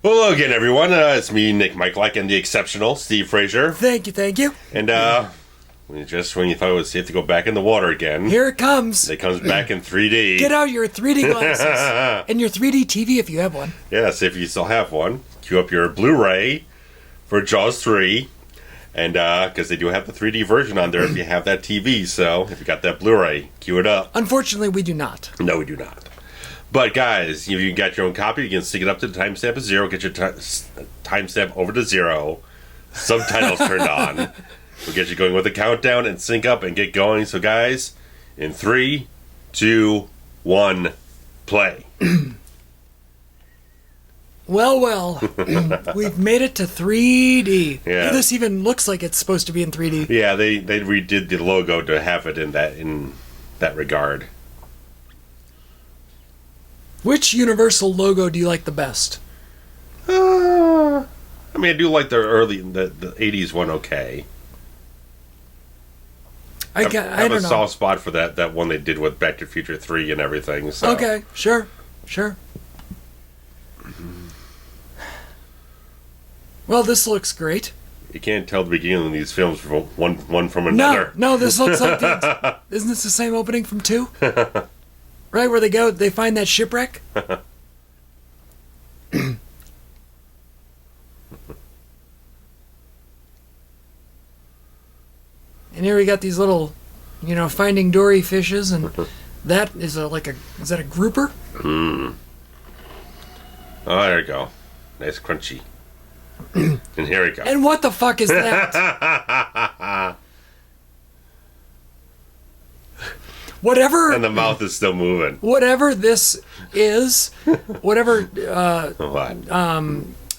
Hello again, everyone. It's me, Nick Mike and the exceptional Steve Frazier. Thank you. And just when you thought it was safe to go back in the water again, here it comes. It comes back in 3D. Get out your 3D glasses and your 3D TV if you have one. Yes, if you still have one, queue up your Blu-ray for Jaws 3, and because they do have the 3D version on there if you have that TV. So if you got that Blu-ray, queue it up. Unfortunately, we do not. No, we do not. But guys, if you got your own copy, you can stick it up to the timestamp of 0, get your timestamp over to 0, subtitles turned on. We'll get you going with the countdown and sync up and get going. So guys, in 3, 2, 1, play. Well, we've made it to 3D. Yeah. This even looks like it's supposed to be in 3D. Yeah, they redid the logo to have it in that regard. Which Universal logo do you like the best? I mean, I do like the 80s one. Okay. I have don't know. a soft spot for that one they did with Back to the Future 3 and everything. So. Okay, sure. Well, this looks great. You can't tell the beginning of these films from one from another. No, this looks like isn't this the same opening from 2? Right where they find that shipwreck. And here we got these little, Finding Dory fishes, and that is is that a grouper? Oh, there you go. Nice crunchy. And here we go. And what the fuck is that? Whatever. And the mouth is still moving. Whatever this is, whatever What?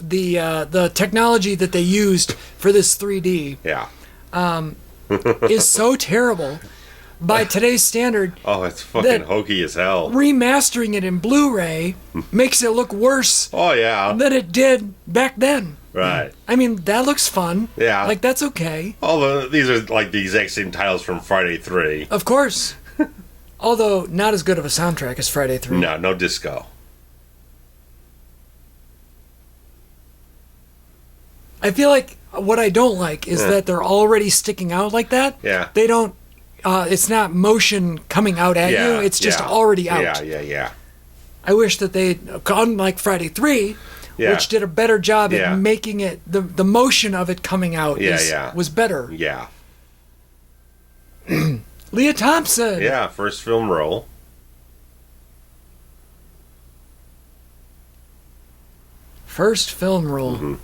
the technology that they used for this 3D, Yeah. is so terrible by today's standard. Oh, it's fucking hokey as hell. Remastering it in Blu-ray makes it look worse. Oh yeah. Than it did back then. Right. I mean, that looks fun. Yeah. Like, that's okay. Although these are like the exact same titles from Friday 3. Of course. Although not as good of a soundtrack as Friday 3. No disco. I feel like what I don't like is that they're already sticking out like that. Yeah. They don't, it's not motion coming out at you. It's just already out. Yeah. I wish that they, unlike Friday 3, which did a better job at making it, the motion of it coming out was better. Yeah. Leah Thompson. Yeah, first film role. First film role.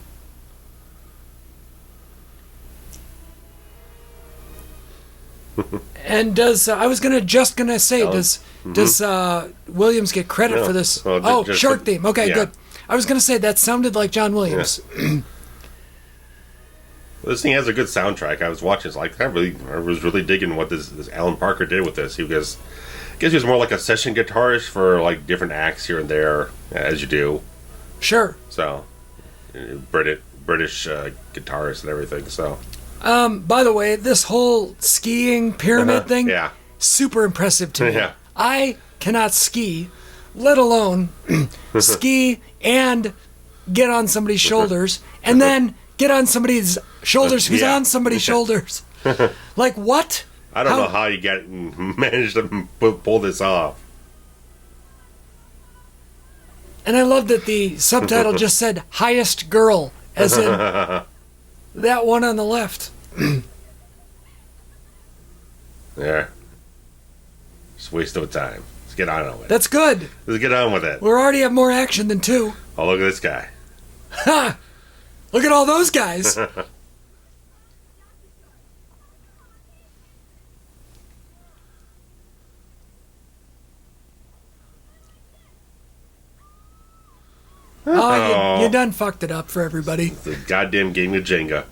Mm-hmm. And does Williams get credit for this? Well, Shark Theme. Okay, good. I was gonna say that sounded like John Williams. Yeah. This thing has a good soundtrack. I was watching. It's like I was really digging what this Alan Parker did with this. I guess he was more like a session guitarist for like different acts here and there, as you do. Sure. So, British guitarist and everything. So. By the way, this whole skiing pyramid thing, super impressive to me. Yeah. I cannot ski, let alone ski and get on somebody's shoulders, and then get on somebody's shoulders who's on somebody's shoulders. Like, what? I don't know how you managed to pull this off. And I love that the subtitle just said highest girl, as in that one on the left. There. Just waste no time. Let's get on with it. That's good. Let's get on with it. We already have more action than 2. Oh, look at this guy. Ha! Look at all those guys. Oh, you done fucked it up for everybody. It's a goddamn game of Jenga.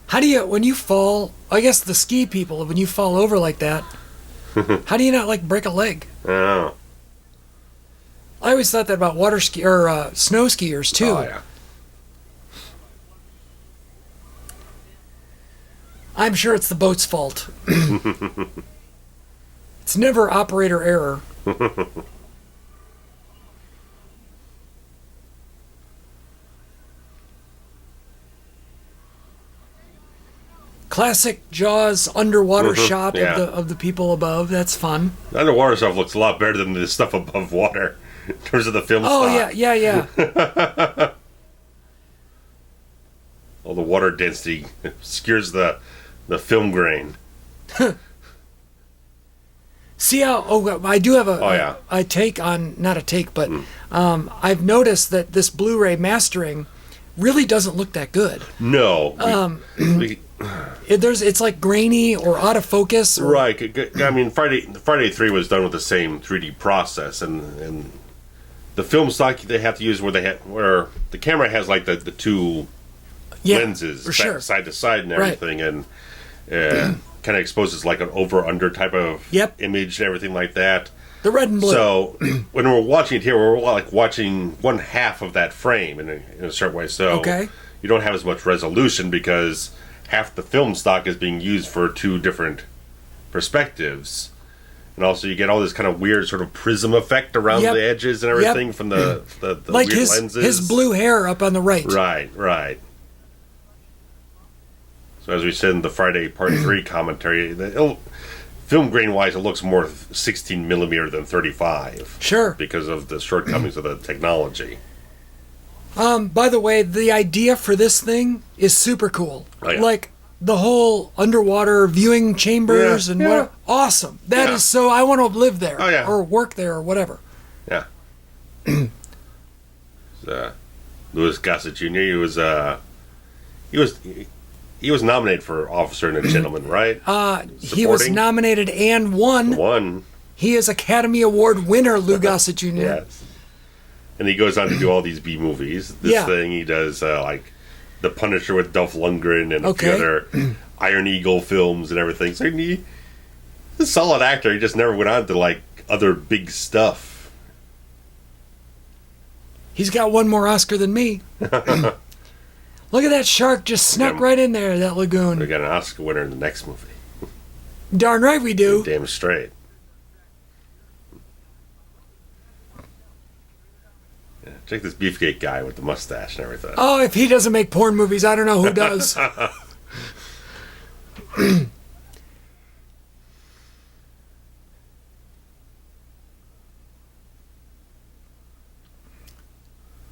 How do you, when you fall, I guess the ski people, when you fall over like that, how do you not, break a leg? I don't know. I always thought that about water ski or snow skiers too. Oh, yeah. I'm sure it's the boat's fault. It's never operator error. classic Jaws underwater shot yeah. of the people above. That's fun. The underwater stuff looks a lot better than the stuff above water in terms of the film Oh, stock. yeah. All the water density obscures the film grain. See how? Oh, I do have a take on, not a take, but I've noticed that this Blu-ray mastering really doesn't look that good. No. It's like grainy or out of focus. Right. I mean, Friday 3 was done with the same 3D process, and the film stock they have to use where the camera has like the two lenses for sure. side to side and everything, and kind of exposes like an over-under type of image and everything like that. The red and blue. So when we're watching it here, we're like watching one half of that frame in a certain way. So you don't have as much resolution because half the film stock is being used for two different perspectives. And also you get all this kind of weird sort of prism effect around the edges and everything from the like weird lenses. His blue hair up on the right. Right. So as we said in the Friday Part 3 commentary, film grain-wise, it looks more 16 millimeter than 35. Sure. Because of the shortcomings of the technology. By the way, the idea for this thing is super cool. Oh, yeah. Like the whole underwater viewing chambers and what. Awesome. That is so. I want to live there or work there or whatever. Yeah. Louis Gossett Jr. He was nominated for Officer and a Gentleman, right? He was nominated and won. He is Academy Award winner, Lou Gossett Jr. Yes. And he goes on to do all these B movies. This thing he does like The Punisher with Dolph Lundgren and a few other Iron Eagle films and everything. So he's a solid actor. He just never went on to like other big stuff. He's got one more Oscar than me. Look at that shark just snuck right in there, that lagoon. We got an Oscar winner in the next movie. Darn right we do. Damn straight. Yeah, check this beefcake guy with the mustache and everything. Oh, if he doesn't make porn movies, I don't know who does.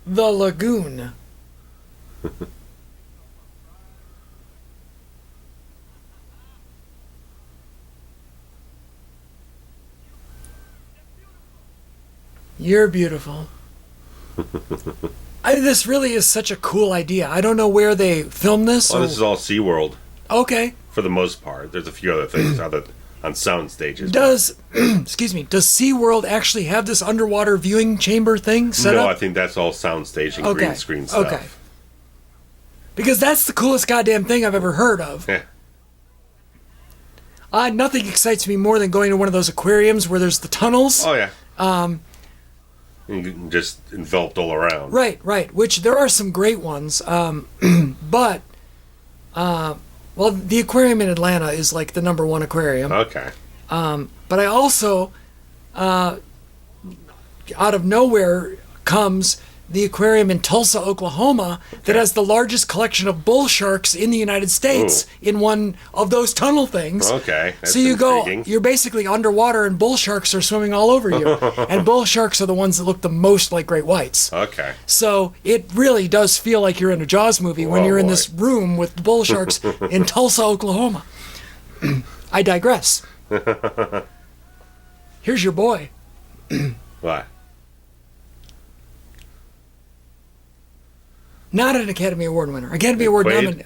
The Lagoon. You're beautiful. This really is such a cool idea. I don't know where they filmed this. Well, this is all SeaWorld. Okay. For the most part. There's a few other things on sound stages. Excuse me, does SeaWorld actually have this underwater viewing chamber thing set up? No, I think that's all sound staging, green screen stuff. Okay. Because that's the coolest goddamn thing I've ever heard of. Yeah. Nothing excites me more than going to one of those aquariums where there's the tunnels. Oh, yeah. Just enveloped all around. Right. Which there are some great ones. But, the aquarium in Atlanta is like the #1 aquarium. Okay. But I also, out of nowhere comes the aquarium in Tulsa, Oklahoma, that has the largest collection of bull sharks in the United States in one of those tunnel things. Okay. That's so you intriguing. you're basically underwater and bull sharks are swimming all over you. And bull sharks are the ones that look the most like great whites. Okay. So it really does feel like you're in a Jaws movie when you're in this room with the bull sharks in Tulsa, Oklahoma. I digress. Here's your boy. What? Not an Academy Award winner. Academy Award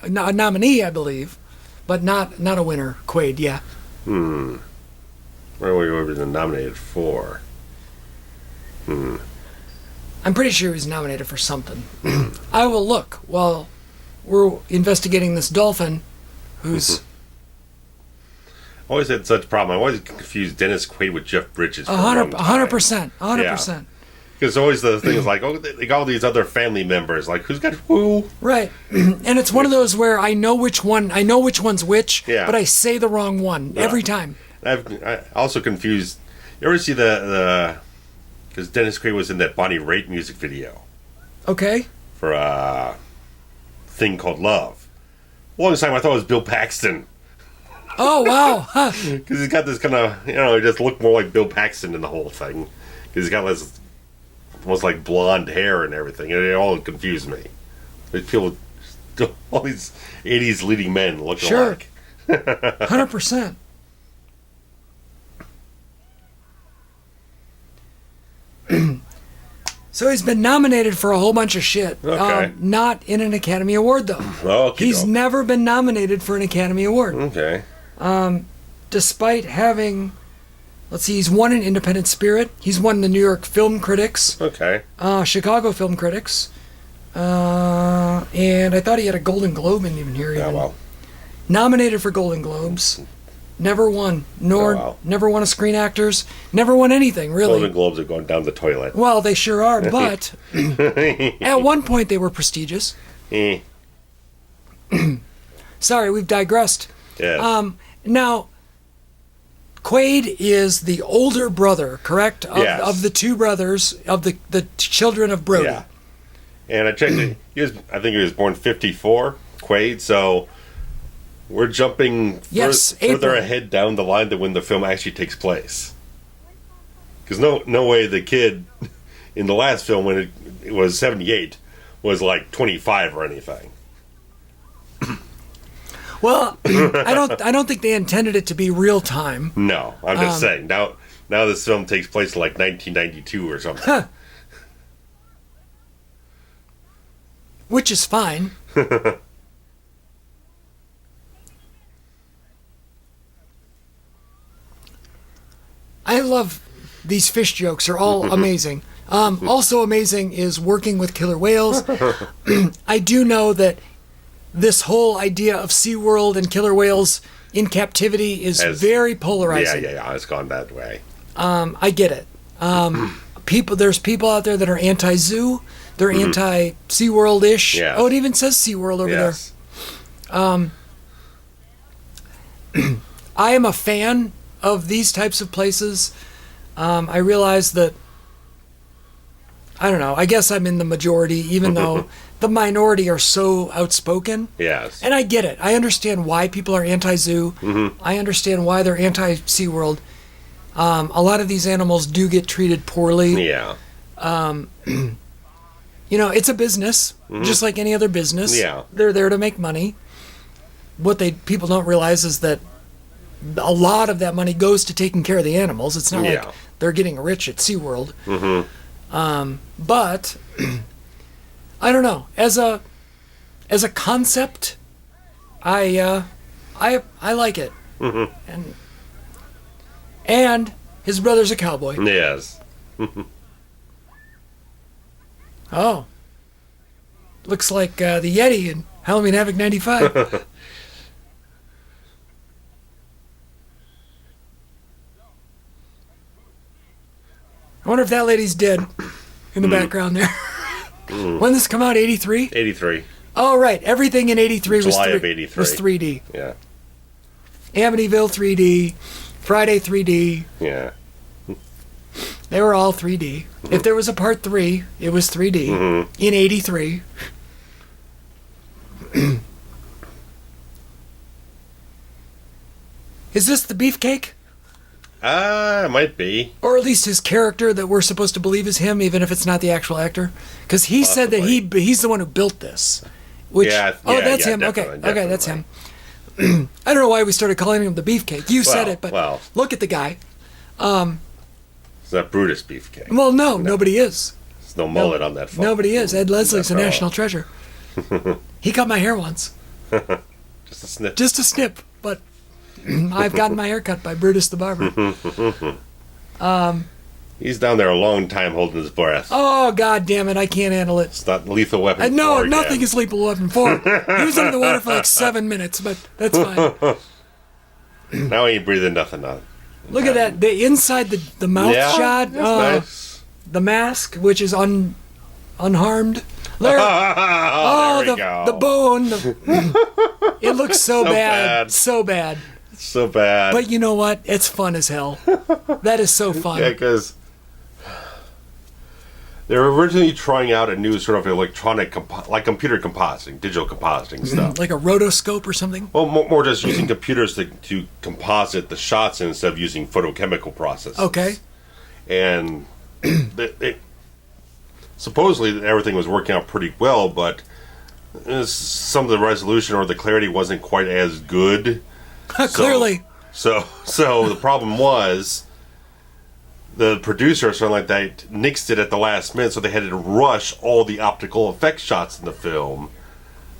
nominee, I believe, but not a winner. Quaid, yeah. What were we nominated for? I'm pretty sure he was nominated for something. I will look while we're investigating this dolphin, who's... Always had such a problem. I always confused Dennis Quaid with Jeff Bridges. 100%. Because always the thing is like, they got all these other family members. Like, who's got who? Right. And it's one of those where I know which one's which, but I say the wrong one every time. I also confused. You ever see the because Dennis Quaid was in that Bonnie Raitt music video. Okay. For a thing called Love. longest time I thought it was Bill Paxton. Oh, wow. Huh. Because he's got this kind of, he just looked more like Bill Paxton in the whole thing. Because he's got this almost like blonde hair and everything. And it all confused me. These people, all these 80s leading men look alike. 100%. So he's been nominated for a whole bunch of shit. Okay. Not in an Academy Award, though. Okay, He's never been nominated for an Academy Award. Okay. Despite having, let's see, he's won an Independent Spirit. He's won the New York Film Critics. Okay. Chicago Film Critics. And I thought he had a Golden Globe in here. Yeah, well. Nominated for Golden Globes. Never won. Never won a Screen Actors. Never won anything, really. Golden Globes are going down the toilet. Well, they sure are, but at one point they were prestigious. Sorry, we've digressed. Yes. Now, Quaid is the older brother, correct? Yes. Of the two brothers, of the children of Brody. Yeah. And I checked it. I think he was born 54, Quaid, so we're jumping further ahead down the line than when the film actually takes place. Because no way the kid in the last film, when it was 78, was like 25 or anything. Well, I don't think they intended it to be real time. No, I'm just saying. Now this film takes place in like 1992 or something. Which is fine. I love these fish jokes. Are all amazing. Also amazing is working with killer whales. I do know that this whole idea of SeaWorld and killer whales in captivity is very polarizing. Yeah, it's gone that way. I get it. There's people out there that are anti-zoo. They're anti-SeaWorld-ish. Yes. Oh, it even says SeaWorld over there. I am a fan of these types of places. I realize that, I don't know, I guess I'm in the majority, even though the minority are so outspoken. Yes. And I get it. I understand why people are anti-zoo. I understand why they're anti-SeaWorld. A lot of these animals do get treated poorly. Yeah. It's a business, just like any other business. Yeah. They're there to make money. What people don't realize is that a lot of that money goes to taking care of the animals. It's not like they're getting rich at SeaWorld. But I don't know. As a concept, I like it. And his brother's a cowboy. Yes. Oh. Looks like the Yeti in Halloween Havoc 95. I wonder if that lady's dead in the background there. When did this come out? 83? 83. Oh, right. Everything in 83 July of 83. was 3D. Yeah. Amityville 3D. Friday 3D. Yeah. They were all 3D. If there was a part 3, it was 3D. In 83. Is this the beefcake? It might be. Or at least his character that we're supposed to believe is him, even if it's not the actual actor? Because he said that he's the one who built this. Which, that's him. Definitely. Okay, that's him. I don't know why we started calling him the beefcake. You said it, but look at the guy. It's that Brutus beefcake. Well, no, nobody is. There's no mullet on that phone. Nobody is. Ed Leslie's a national treasure. He cut my hair once. Just a snip. Just a snip, but I've gotten my hair cut by Brutus the barber. He's down there a long time holding his breath. Oh, God damn it, I can't handle it. It's not Lethal Weapon 4 No, again. nothing is Lethal Weapon 4. He was under the water for like 7 minutes, but that's fine. Now he ain't breathing nothing out. Look at that. The inside the mouth shot. That's nice. The mask, which is unharmed. There. There we go. The bone. It looks so bad. So bad. So bad. But you know what? It's fun as hell. That is so fun. Yeah, because They were originally trying out a new sort of electronic, like computer compositing, digital compositing stuff. Like a rotoscope or something? Well, more just using computers to composite the shots instead of using photochemical processes. Okay. And supposedly everything was working out pretty well, but some of the resolution or the clarity wasn't quite as good. Clearly. So the problem was the producer or something like that nixed it at the last minute, so they had to rush all the optical effects shots in the film.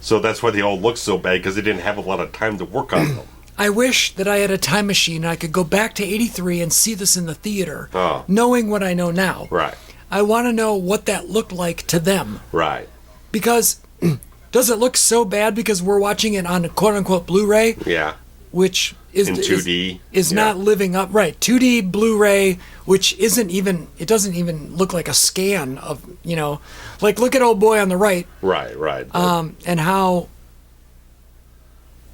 So that's why they all look so bad, because they didn't have a lot of time to work on them. I wish that I had a time machine and I could go back to 83 and see this in the theater, Oh. knowing what I know now. Right. I want to know what that looked like to them. Right. Because does it look so bad because we're watching it on a quote-unquote Blu-ray? Yeah. Which is in 2D. Is not living up. Right. 2D Blu-ray, which isn't even, it doesn't even look like a scan of, like look at Old Boy on the right. Right. And how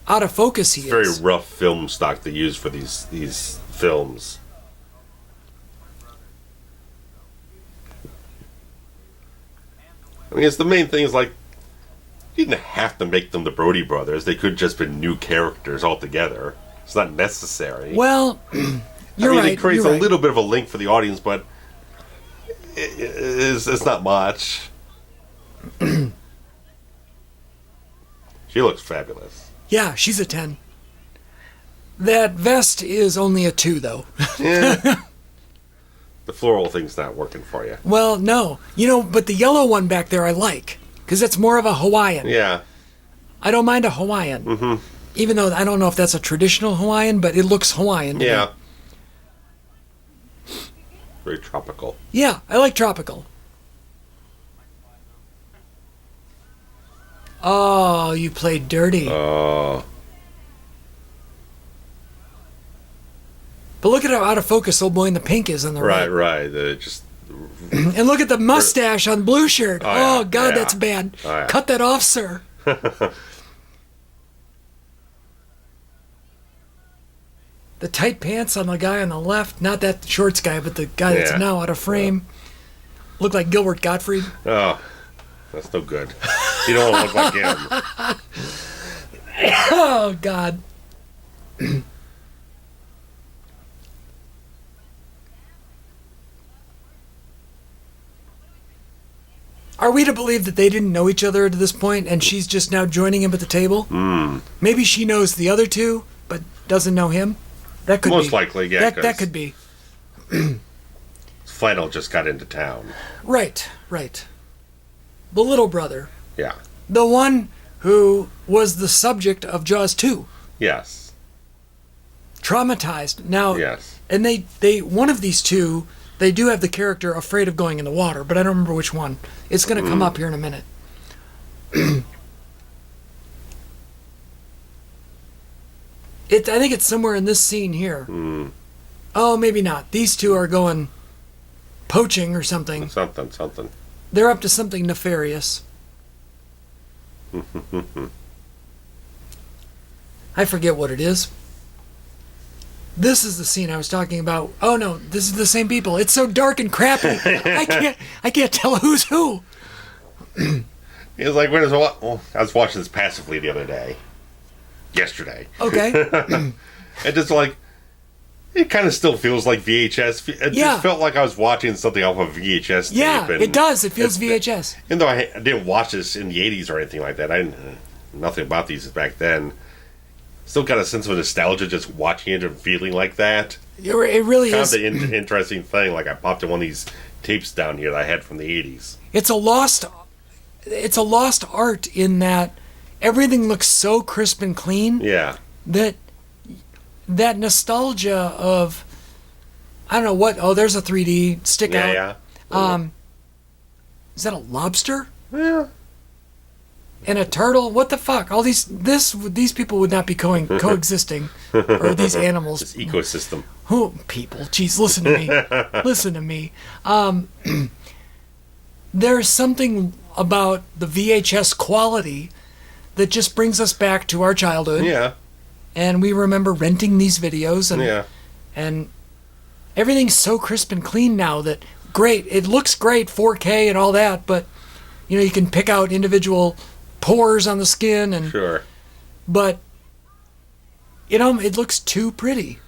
out of focus he is. Very rough film stock they use for these films. I mean, it's the main thing is like, you didn't have to make them the Brody brothers. They could just been new characters altogether. It's not necessary. Well, you're right. It creates a little bit of a link for the audience, but it's not much. She looks fabulous. Yeah, she's a 10. That vest is only a 2, though. Yeah. The floral thing's not working for you. Well, no. But the yellow one back there I like. Because it's more of a Hawaiian. Yeah. I don't mind a Hawaiian. Mm-hmm. Even though I don't know if that's a traditional Hawaiian, but it looks Hawaiian to me. Very tropical. Yeah, I like tropical. Oh, you played dirty. Oh. But look at how out of focus Old Boy in the Pink is on the right. Right. And look at the mustache on Blue Shirt. Oh, God, that's bad. Oh, yeah. Cut that off, sir. The tight pants on the guy on the left. Not that shorts guy, but the guy that's now out of frame. Look like Gilbert Gottfried. Oh, that's no good. You don't want to look like him. Oh, God. Are we to believe that they didn't know each other to this point and she's just now joining him at the table? Maybe she knows the other two, but doesn't know him? That could Most likely, yeah. That could be. Flannel just got into town. Right. The little brother. Yeah. The one who was the subject of Jaws 2. Yes. Traumatized. Now, yes. And they one of these two, they do have the character afraid of going in the water, but I don't remember which one. It's going to come up here in a minute. I think it's somewhere in this scene here. Oh, maybe not. These two are going poaching or something. Something. They're up to something nefarious. I forget what it is. This is the scene I was talking about. Oh no, this is the same people. It's so dark and crappy. I can't tell who's who. It's like I was watching this passively the other day. Yesterday. Okay. It just like it kind of still feels like VHS. It just felt like I was watching something off of VHS tape. Yeah, it does. It feels VHS. Even though I didn't watch this in the 80s or anything like that. I didn't nothing about these back then. Still got a sense of nostalgia just watching it and feling like that. It really is. Kind of the interesting thing. Like I popped in one of these tapes down here that I had from the 80s. It's a lost art in that everything looks so crisp and clean. Yeah. That nostalgia of, I don't know what. Oh, there's a 3D stick out. Yeah. Is that a lobster? Yeah. And a turtle? What the fuck? All these people would not be coexisting, or these animals. This ecosystem. Who people? Jeez, listen to me. Listen to me. There's something about the VHS quality that just brings us back to our childhood. Yeah. And we remember renting these videos, and yeah. and everything's so crisp and clean now that great. It looks great, 4K and all that, but you can pick out individual pores on the skin and Sure. but it looks too pretty.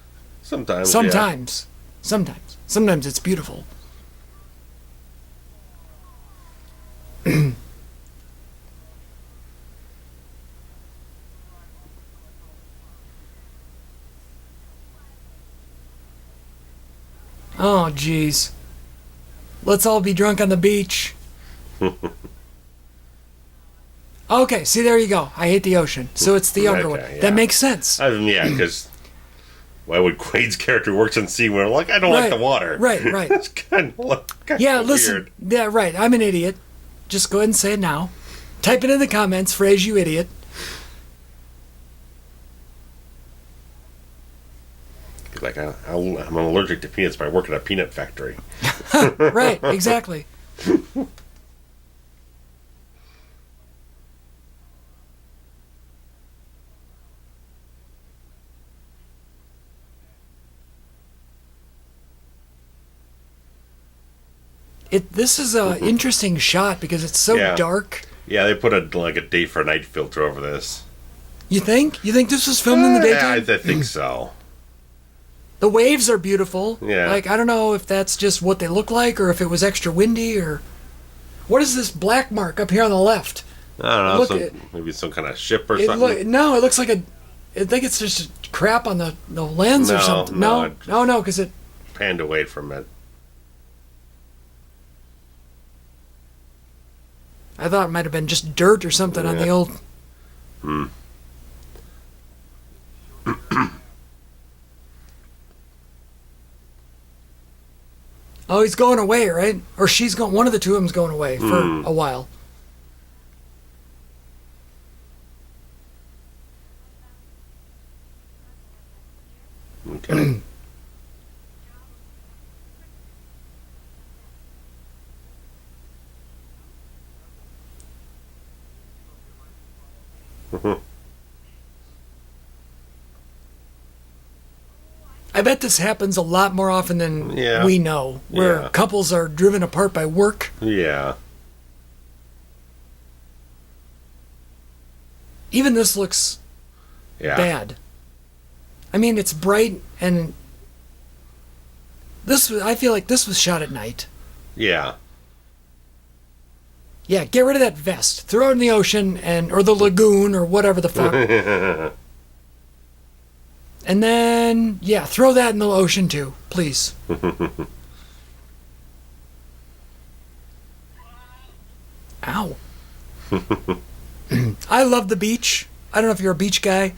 Sometimes. Sometimes it's beautiful. Oh, jeez. Let's all be drunk on the beach. Okay, see, there you go. I hate the ocean. So it's the younger one. Yeah. That makes sense. Yeah, because why would Quaid's character works on sea where I don't like the water? Right. It's kind of listen. weird. Yeah, right. I'm an idiot. Just go ahead and say it now. Type it in the comments, phrase you idiot. Like, I'm allergic to peanuts, but I work at a peanut factory. Right, exactly. This is an interesting shot because it's so dark. Yeah, they put a day for night filter over this. You think? You think this was filmed in the daytime? Yeah, I think so. The waves are beautiful. Yeah. I don't know if that's just what they look like or if it was extra windy or... What is this black mark up here on the left? I don't know. Maybe some kind of ship or something. It looks like I think it's just crap on the lens or something. No, because it... Panned away from it. I thought it might have been just dirt or something on the old... Oh, he's going away, right? Or she's going. One of the two of them's going away for a while. Okay. I bet this happens a lot more often than we know, where couples are driven apart by work. Yeah. Even this looks bad. I mean, it's bright and I feel like this was shot at night. Yeah. Yeah, get rid of that vest. Throw it in the ocean or the lagoon or whatever the fuck. And then, throw that in the ocean too, please. Ow. I love the beach. I don't know if you're a beach guy.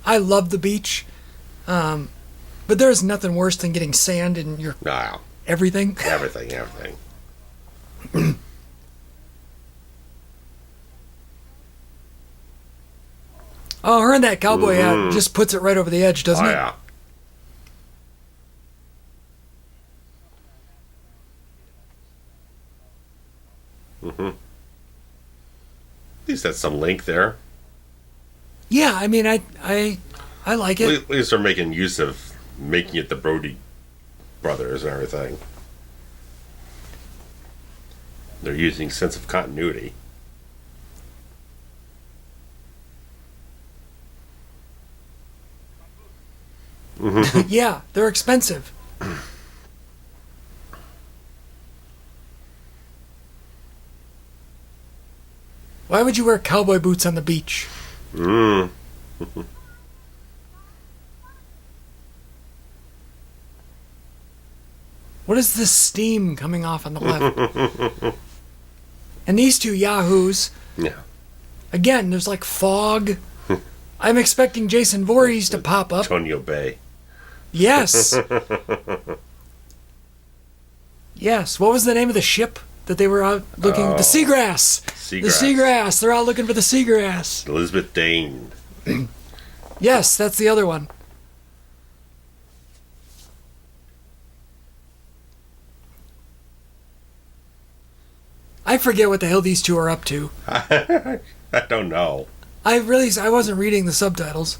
I love the beach. But there's nothing worse than getting sand in your everything. Everything. Oh, her and that cowboy hat just puts it right over the edge, doesn't it? Yeah. At least that's some link there. Yeah, I mean, I like it. At least they're making use of making it the Brody brothers and everything. They're using sense of continuity. Yeah, they're expensive. Why would you wear cowboy boots on the beach? What is this steam coming off on the left? And these two yahoos. Yeah. Again, there's like fog. I'm expecting Jason Voorhees to pop up. Antonio Bay. Yes. Yes. What was the name of the ship that they were out looking? The Seagrass. The Seagrass. They're out looking for the Seagrass. Elizabeth Dane. Yes, that's the other one. I forget what the hell these two are up to. I don't know. I wasn't reading the subtitles.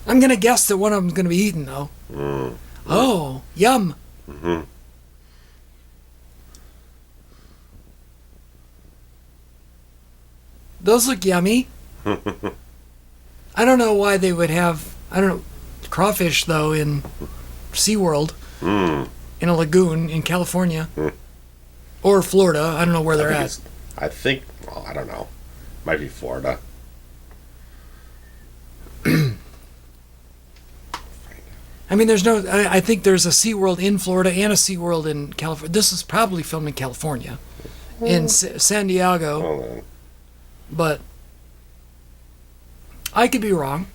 I'm gonna guess that one of them's gonna be eaten though. Oh, yum. Mm-hmm. Those look yummy. I don't know why they would have, I don't know, crawfish, though, in SeaWorld, in a lagoon in California. Or Florida. I don't know where they're at. I think, well, I don't know. Might be Florida. I mean, there's no, I think there's a SeaWorld in Florida and a SeaWorld in California. This is probably filmed in California, in San Diego. Hold on. But I could be wrong.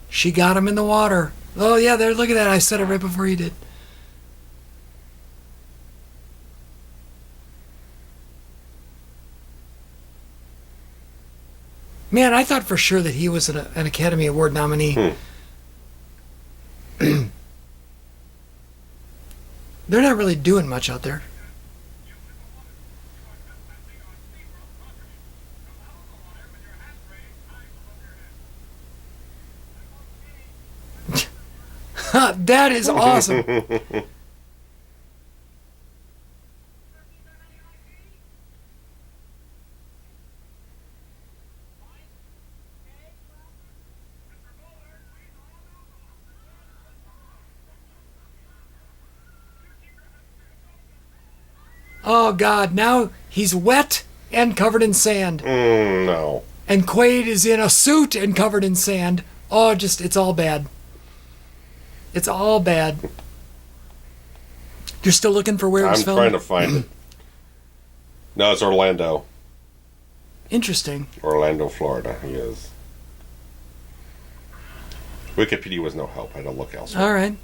She got him in the water. Oh, yeah, there, look at that. I said it right before you did. Man, I thought for sure that he was an Academy Award nominee. They're not really doing much out there. That is awesome. Oh, God, now he's wet and covered in sand. No. And Quaid is in a suit and covered in sand. Oh, just, it's all bad. It's all bad. You're still looking for where it was I'm filmed? trying to find it. No, it's Orlando. Interesting. Orlando, Florida, he is. Wikipedia was no help. I had to look elsewhere. All right.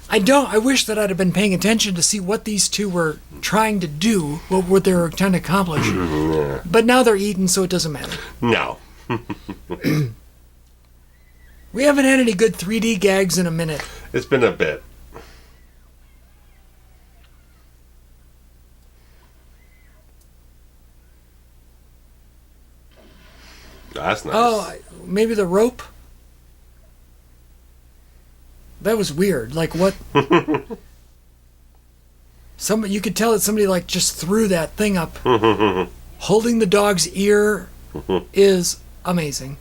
I wish that I'd have been paying attention to see what these two were trying to do, what they were trying to accomplish. Yeah. But now they're eaten, so it doesn't matter. No. We haven't had any good 3D gags in a minute. It's been a bit. That's nice. Oh, maybe the rope? That was weird. Like, what? You could tell that somebody, like, just threw that thing up. Holding the dog's ear is amazing.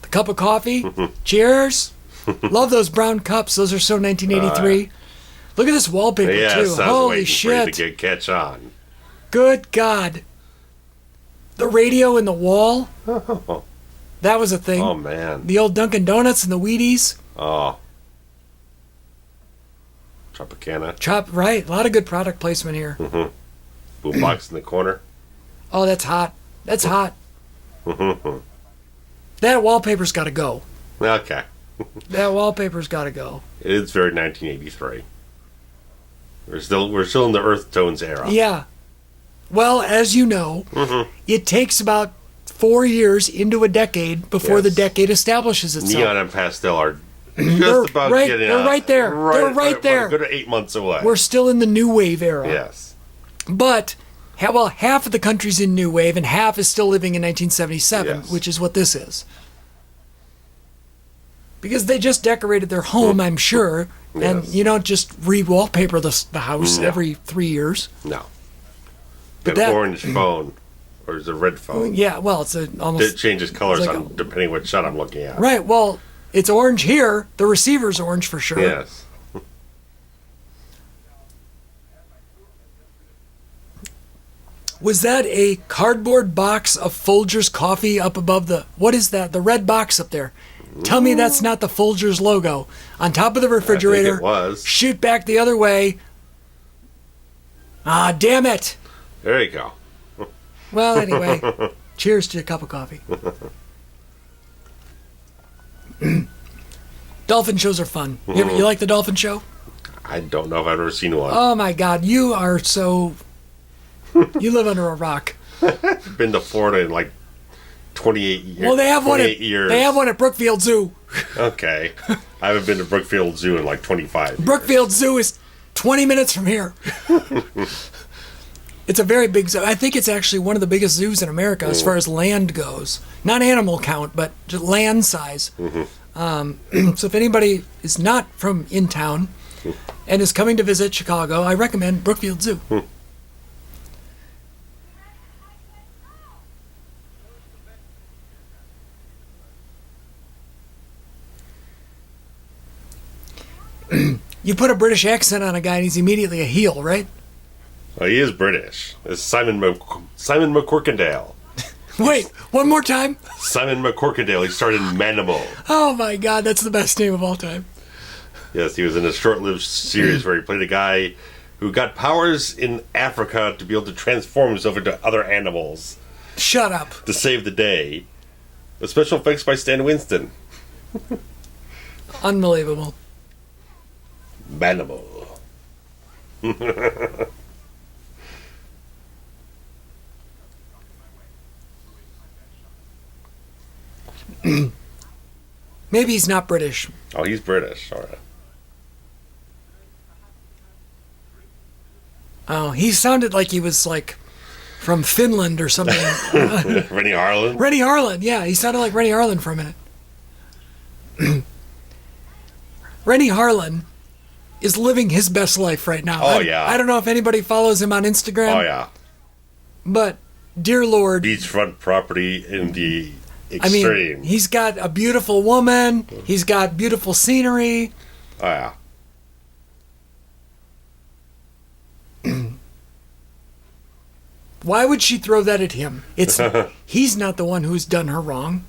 The cup of coffee. Cheers. Love those brown cups. Those are so 1983. Look at this wallpaper, yes, too. I was Holy waiting shit. for you to catch on. Good God. The radio in the wall. That was a thing. Oh, man. The old Dunkin' Donuts and the Wheaties. Oh. Tropicana. Right. A lot of good product placement here. Boombox in the corner. Oh, that's hot. That's hot. That wallpaper's got to go. Okay. That wallpaper's got to go. It is very 1983. We're still in the Earth Tones era. Yeah. Well, as you know, it takes about 4 years into a decade before the decade establishes itself. Neon and pastel are just about getting They're out. right there. They're right there. We're good 8 months away. We're still in the new wave era. Yes. But, half of the country's in new wave and half is still living in 1977, Yes. which is what this is. Because they just decorated their home, I'm sure, and Yes. you don't just re-wallpaper the house No. every 3 years. No. But An that- orange phone. Or is it a red phone? Yeah, well, it's almost... It changes colors like on depending what shot I'm looking at. Right, well, it's orange here. The receiver's orange for sure. Yes. Was that a cardboard box of Folgers coffee up above the... What is that? The red box up there. Tell me that's not the Folgers logo. On top of the refrigerator. I think it was. Shoot back the other way. Ah, damn it. There you go. Well, anyway. Cheers to a cup of coffee. Dolphin shows are fun. You like the dolphin show? I don't know if I've ever seen one. Oh my God, you are so... You live under a rock. I've been to Florida in like 28 years. Well, they have one. Years. They have one at Brookfield Zoo. Okay. I haven't been to Brookfield Zoo in like 25 years. Brookfield Zoo is 20 minutes from here. It's a very big zoo. I think it's actually one of the biggest zoos in America as far as land goes. Not animal count, but just land size. So if anybody is not from in town and is coming to visit Chicago, I recommend Brookfield Zoo. You put a British accent on a guy and he's immediately a heel, right? Well, he is British. It's Simon MacCorkindale. Wait, one more time? Simon MacCorkindale. He starred in Manimal. Oh my God, that's the best name of all time. Yes, he was in a short-lived series where he played a guy who got powers in Africa to be able to transform himself into other animals. Shut up. To save the day. With special effects by Stan Winston. Unbelievable. Manimal. Maybe he's not British. Oh, he's British. All right. Oh, he sounded like he was like from Finland or something. Rennie Harlan? Rennie Harlan, yeah. He sounded like Rennie Harlan for a minute. Rennie Harlan is living his best life right now. Oh, yeah. I don't know if anybody follows him on Instagram. Oh, yeah. But, dear Lord. Beachfront property in the extreme. I mean, he's got a beautiful woman. He's got beautiful scenery. Oh, yeah. Why would she throw that at him? He's not the one who's done her wrong.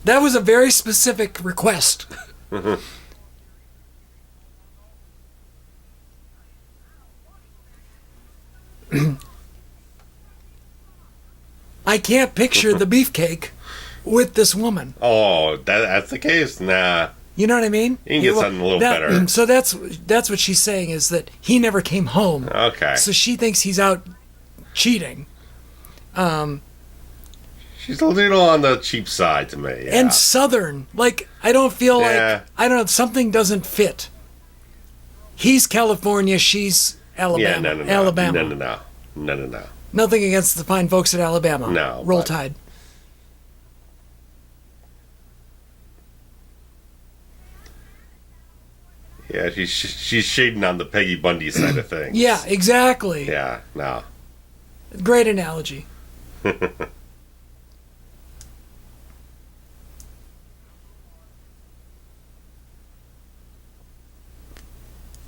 That was a very specific request. I can't picture the beefcake with this woman. Oh, that's the case? Nah. You know what I mean? You can get something a little better. So that's what she's saying, is that he never came home. Okay. So she thinks he's out cheating. She's a little on the cheap side to me. Yeah. And Southern. Like, I don't feel like, I don't know, something doesn't fit. He's California, she's Alabama. Yeah, no. Alabama. No. Nothing against the fine folks at Alabama. No. Roll Tide. Yeah, she's shading on the Peggy Bundy side of things. Yeah, exactly. Yeah, no. Great analogy.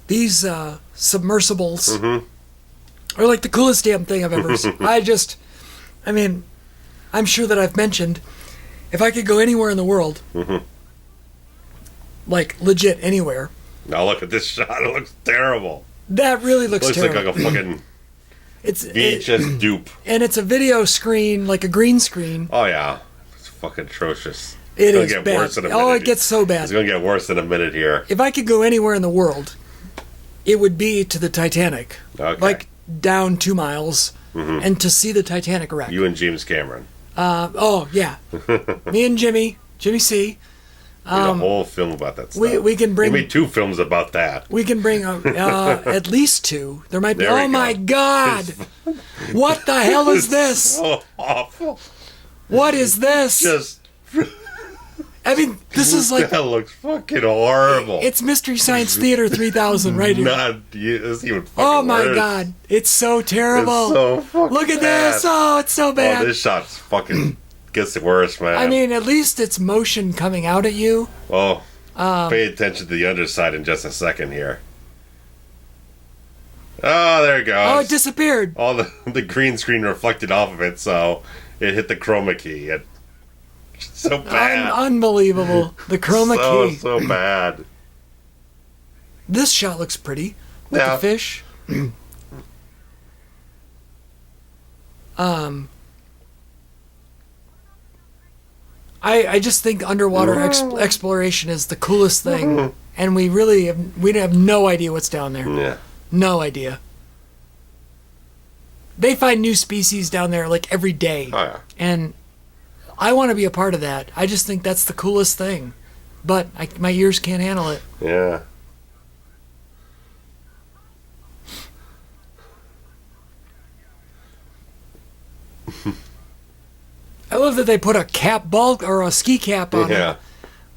These submersibles are like the coolest damn thing I've ever seen. I mean, I'm sure that I've mentioned, if I could go anywhere in the world, like legit anywhere. Now look at this shot. It looks terrible. That really looks terrible. Like a fucking VHS dupe. And it's a video screen, like a green screen. Oh, yeah. It's fucking atrocious. It is get bad. Worse in a minute. Oh, it gets so bad. It's going to get worse in a minute here. If I could go anywhere in the world, it would be to the Titanic. Okay. Like down 2 miles and to see the Titanic wreck. You and James Cameron. Oh, yeah. Me and Jimmy C. We made a whole film about that stuff. We can bring... We made 2 films about that. We can bring at least 2. There might be... There my God! What the hell is this? So awful. What is this? Just... I mean, this is like... That looks fucking horrible. It's Mystery Science Theater 3000 right here. It's even fucking Oh my worse. God. It's so terrible. It's so fucking Look at bad. this. Oh, it's so bad. Oh, this shot's fucking... gets worse, man. I mean, at least it's motion coming out at you. Oh, pay attention to the underside in just a second here. Oh, there it goes. Oh, it disappeared. All the green screen reflected off of it, so it hit the chroma key. It's so bad. Unbelievable. The chroma key. So bad. This shot looks pretty. With the fish. I just think underwater exploration is the coolest thing, and we have no idea what's down there. Yeah. No idea. They find new species down there like every day. Oh, yeah. And I want to be a part of that. I just think that's the coolest thing. But my ears can't handle it. Yeah. I love that they put a ski cap on it,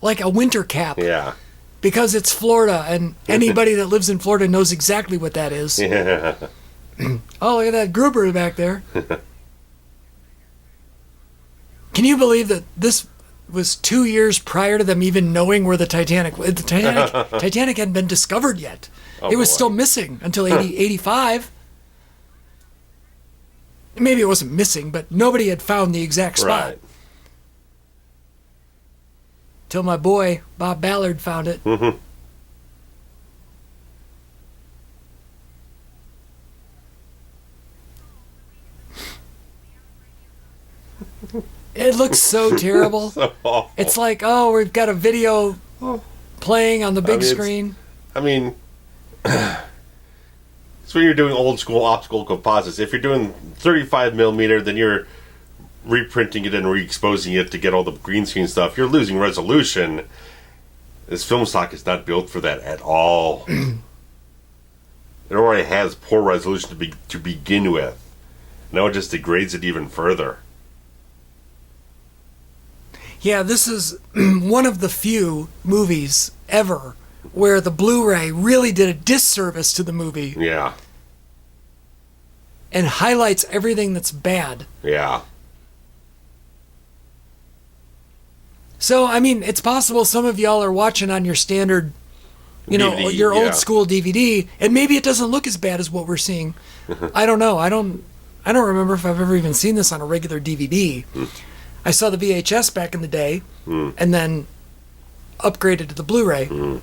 like a winter cap. Yeah. Because it's Florida, and anybody that lives in Florida knows exactly what that is. Yeah. Oh, look at that Gruber back there. Can you believe that this was 2 years prior to them even knowing where the Titanic hadn't been discovered yet. It was still missing until 85. Maybe it wasn't missing, but nobody had found the exact spot. Right. Till my boy, Bob Ballard, found it. Mm-hmm. It looks so terrible. So awful. It's like, oh, we've got a video playing on the big screen. It's when you're doing old school optical composites. If you're doing 35 millimeter, then you're reprinting it and re-exposing it to get all the green screen stuff. You're losing resolution. This film stock is not built for that at all. It already has poor resolution to begin with. Now it just degrades it even further. Yeah, this is one of the few movies ever where the Blu-ray really did a disservice to the movie. Yeah. And highlights everything that's bad. Yeah. So, I mean, it's possible some of y'all are watching on your standard, DVD, your old school DVD, and maybe it doesn't look as bad as what we're seeing. I don't know. I don't remember if I've ever even seen this on a regular DVD. I saw the VHS back in the day, and then upgraded to the Blu-ray.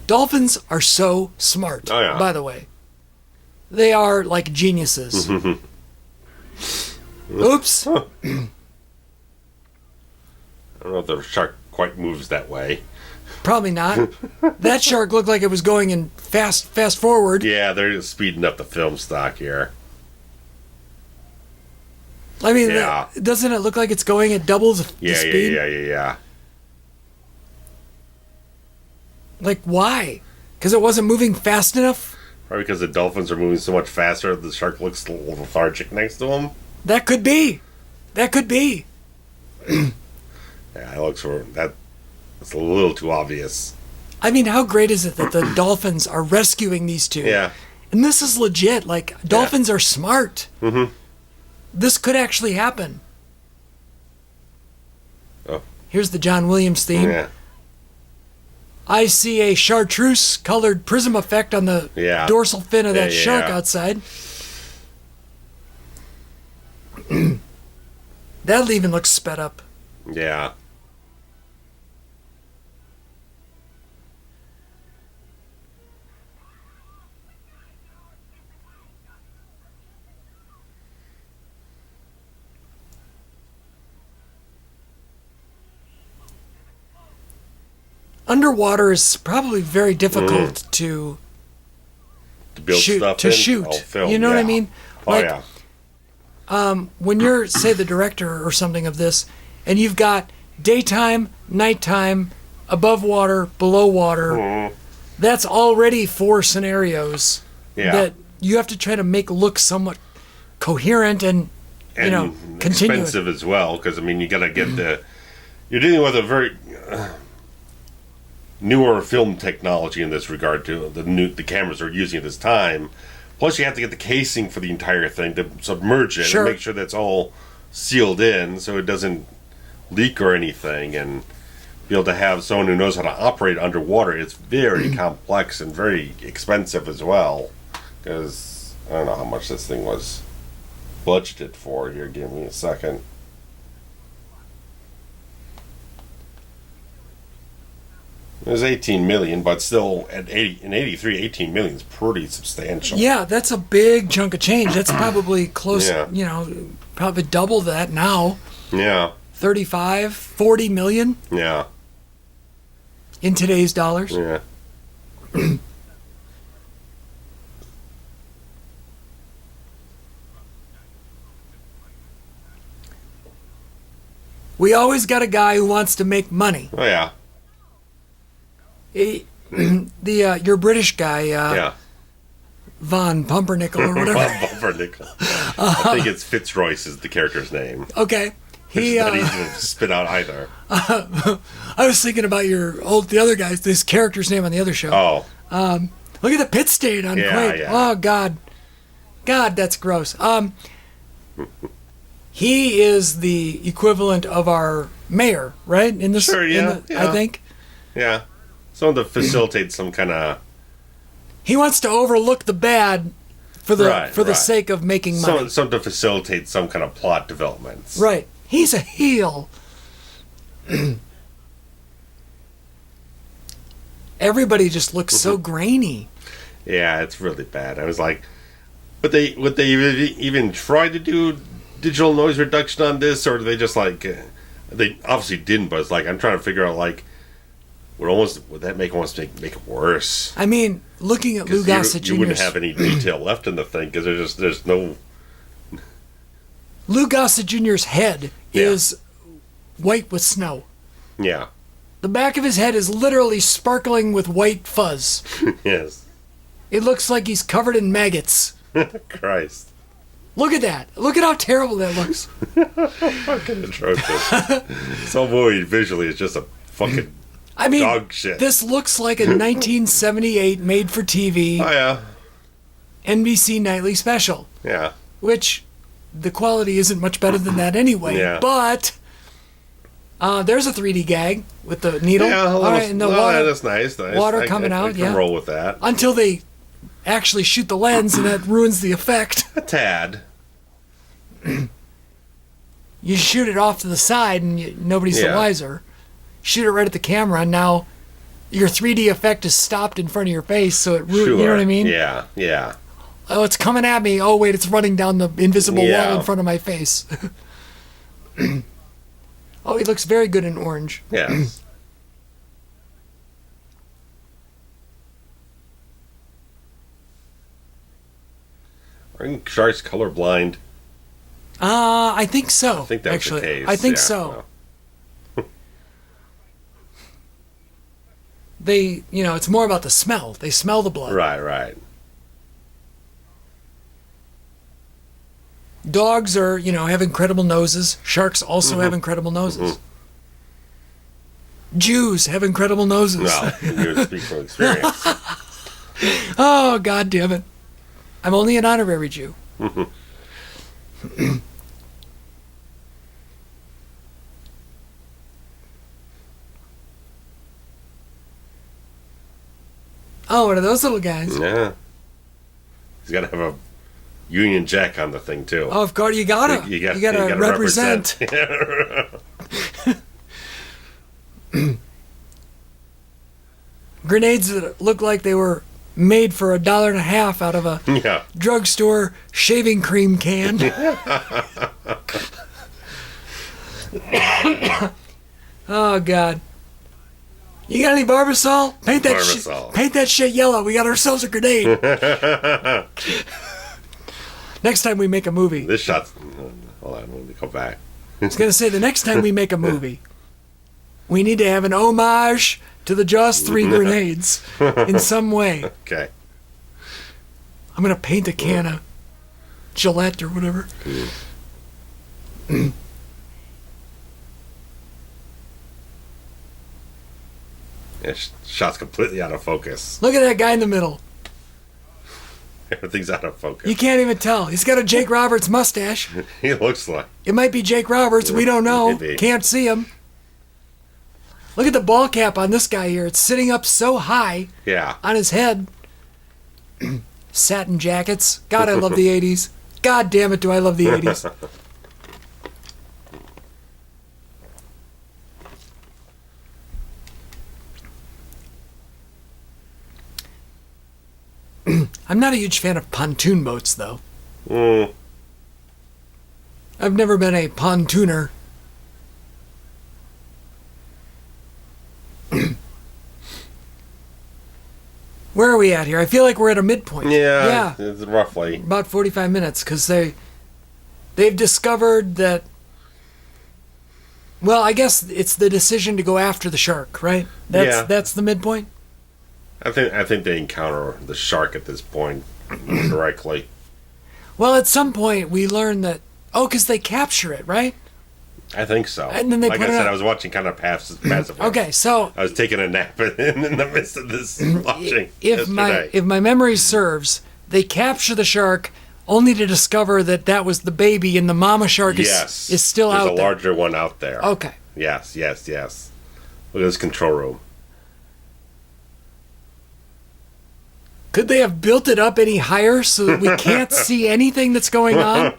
Dolphins are so smart, by the way. They are like geniuses. Oops. I don't know if the shark quite moves that way. Probably not. That shark looked like it was going in fast forward. Yeah, they're speeding up the film stock here. I mean, doesn't it look like it's going at double the speed? Yeah. Like, why? Because it wasn't moving fast enough? Probably because the dolphins are moving so much faster, the shark looks a little lethargic next to him. That could be. Yeah, it looks that's a little too obvious. I mean, how great is it that the dolphins are rescuing these two? Yeah. And this is legit. Like, dolphins are smart. Mm-hmm. This could actually happen. Oh. Here's the John Williams theme. Yeah. I see a chartreuse-colored prism effect on the dorsal fin of that shark outside. That even looks sped up. Yeah. Underwater is probably very difficult to build stuff shoot. Film. You know what I mean? Like, when you're, say, the director or something of this, and you've got daytime, nighttime, above water, below water, that's already 4 scenarios that you have to try to make look somewhat coherent and continuous. Expensive as well, because, I mean, you got to get you're dealing with a very newer film technology in this regard to the cameras are using at this time. Plus, you have to get the casing for the entire thing to submerge it and make sure that's all sealed in so it doesn't leak or anything, and be able to have someone who knows how to operate underwater. It's very complex and very expensive as well, because I don't know how much this thing was budgeted for. Here, give me a second. It was 18 million, but still in 83, 18 million is pretty substantial. Yeah, that's a big chunk of change. That's probably close, probably double that now. Yeah. 35, 40 million? Yeah. In today's dollars? Yeah. We always got a guy who wants to make money. Oh, yeah. Your British guy, Yeah. Von Pumpernickel or whatever. Von Pumpernickel. I think it's Fitzroyce is the character's name. Okay. It's not easy to spit out either. I was thinking about the other guys, this character's name on the other show. Oh. Look at the pit stain on Quaid. Yeah. Oh, God. God, that's gross. He is the equivalent of our mayor, right? In this, Sure, yeah. I think. Yeah. Someone to facilitate some kind of... He wants to overlook the bad for the sake of making money. Some to facilitate some kind of plot developments. Right. He's a heel. Everybody just looks so grainy. Yeah, it's really bad. I was like, would they even try to do digital noise reduction on this, or do they just like... they obviously didn't, but it's like, I'm trying to figure out, like, would that make it worse? I mean, looking at Lou Gossett Jr. You wouldn't have any detail left in the thing, because there's no... Lou Gossett Jr.'s head is white with snow. Yeah. The back of his head is literally sparkling with white fuzz. Yes. It looks like he's covered in maggots. Christ. Look at that. Look at how terrible that looks. Fucking atrocious. This whole movie visually is just a fucking dog shit. This looks like a 1978 made-for-TV Oh, yeah. NBC nightly special. Yeah. Which, the quality isn't much better than that anyway. Yeah. But... there's a 3D gag with the needle. Yeah, all right, and the water. That's nice. Water coming out. I can roll with that. Until they actually shoot the lens, and that ruins the effect. A tad. You shoot it off to the side, and nobody's the wiser. Shoot it right at the camera, and now your 3D effect is stopped in front of your face, so it ruins. You know what I mean? Yeah. Yeah. Oh, it's coming at me. Oh wait, it's running down the invisible wall in front of my face. Oh, he looks very good in orange. Yes. Are sharks colorblind? I think so. I think that's actually. the case. I think so. They, it's more about the smell. They smell the blood. Right. Dogs are, have incredible noses. Sharks also have incredible noses. Jews have incredible noses. Well, you would speak from experience. Oh, God damn it. I'm only an honorary Jew. Oh, what are those little guys? Yeah. He's got to have a Union Jack on the thing, too. Oh, of course, you gotta. You gotta represent. Grenades that look like they were made for $1.50 out of a drugstore shaving cream can. Oh, God. You got any Barbasol? Paint that shit yellow. We got ourselves a grenade. Next time we make a movie. This shot's... Hold on, let me go back. I was going to say, the next time we make a movie, we need to have an homage to the Jaws 3 grenades in some way. Okay. I'm going to paint a can of Gillette or whatever. Yeah, shot's completely out of focus. Look at that guy in the middle. Everything's out of focus. You can't even tell. He's got a Jake Roberts mustache. He looks like... It might be Jake Roberts. We don't know. Maybe. Can't see him. Look at the ball cap on this guy here. It's sitting up so high on his head. Satin jackets. God, I love the 80s. God damn it, do I love the 80s. I'm not a huge fan of pontoon boats, though. I've never been a pontooner. Where are we at here? I feel like we're at a midpoint. Yeah. It's roughly. About 45 minutes, because they've discovered that Well, I guess it's the decision to go after the shark, right? That's the midpoint. I think they encounter the shark at this point directly. Well, at some point we learn that because they capture it, right? I think so. And then they like put I it said, up. I was watching kind of passively. Okay, so I was taking a nap in the midst of this watching yesterday. If my memory serves, they capture the shark only to discover that was the baby and the mama shark is still out there. There's a larger one out there. Okay. Yes. Look at this control room. Could they have built it up any higher so that we can't see anything that's going on?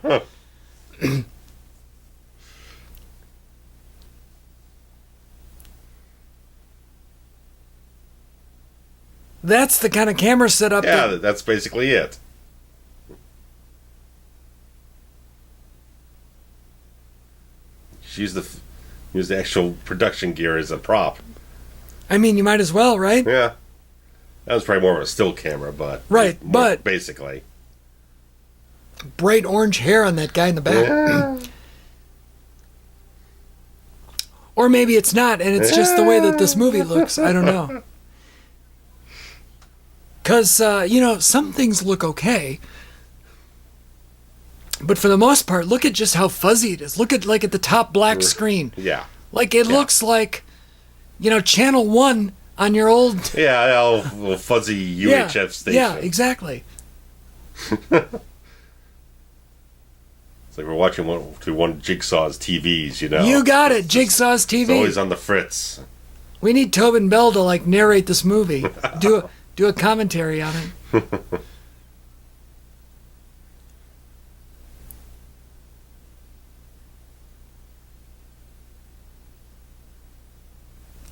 That's the kind of camera setup. Yeah, that's basically it. Use the actual production gear as a prop. I mean, you might as well, right? Yeah. That was probably more of a still camera, but... Right, but... Basically. Bright orange hair on that guy in the back. Yeah. Or maybe it's not, and it's just the way that this movie looks. I don't know. Because, some things look okay. But for the most part, look at just how fuzzy it is. Look at, at the top black screen. Yeah. It looks like, Channel 1 on your old... Yeah, little fuzzy UHF station. Yeah, exactly. It's like we're watching one of Jigsaw's TVs, You got it, Jigsaw's TV. It's always on the fritz. We need Tobin Bell to, narrate this movie. Do a commentary on it.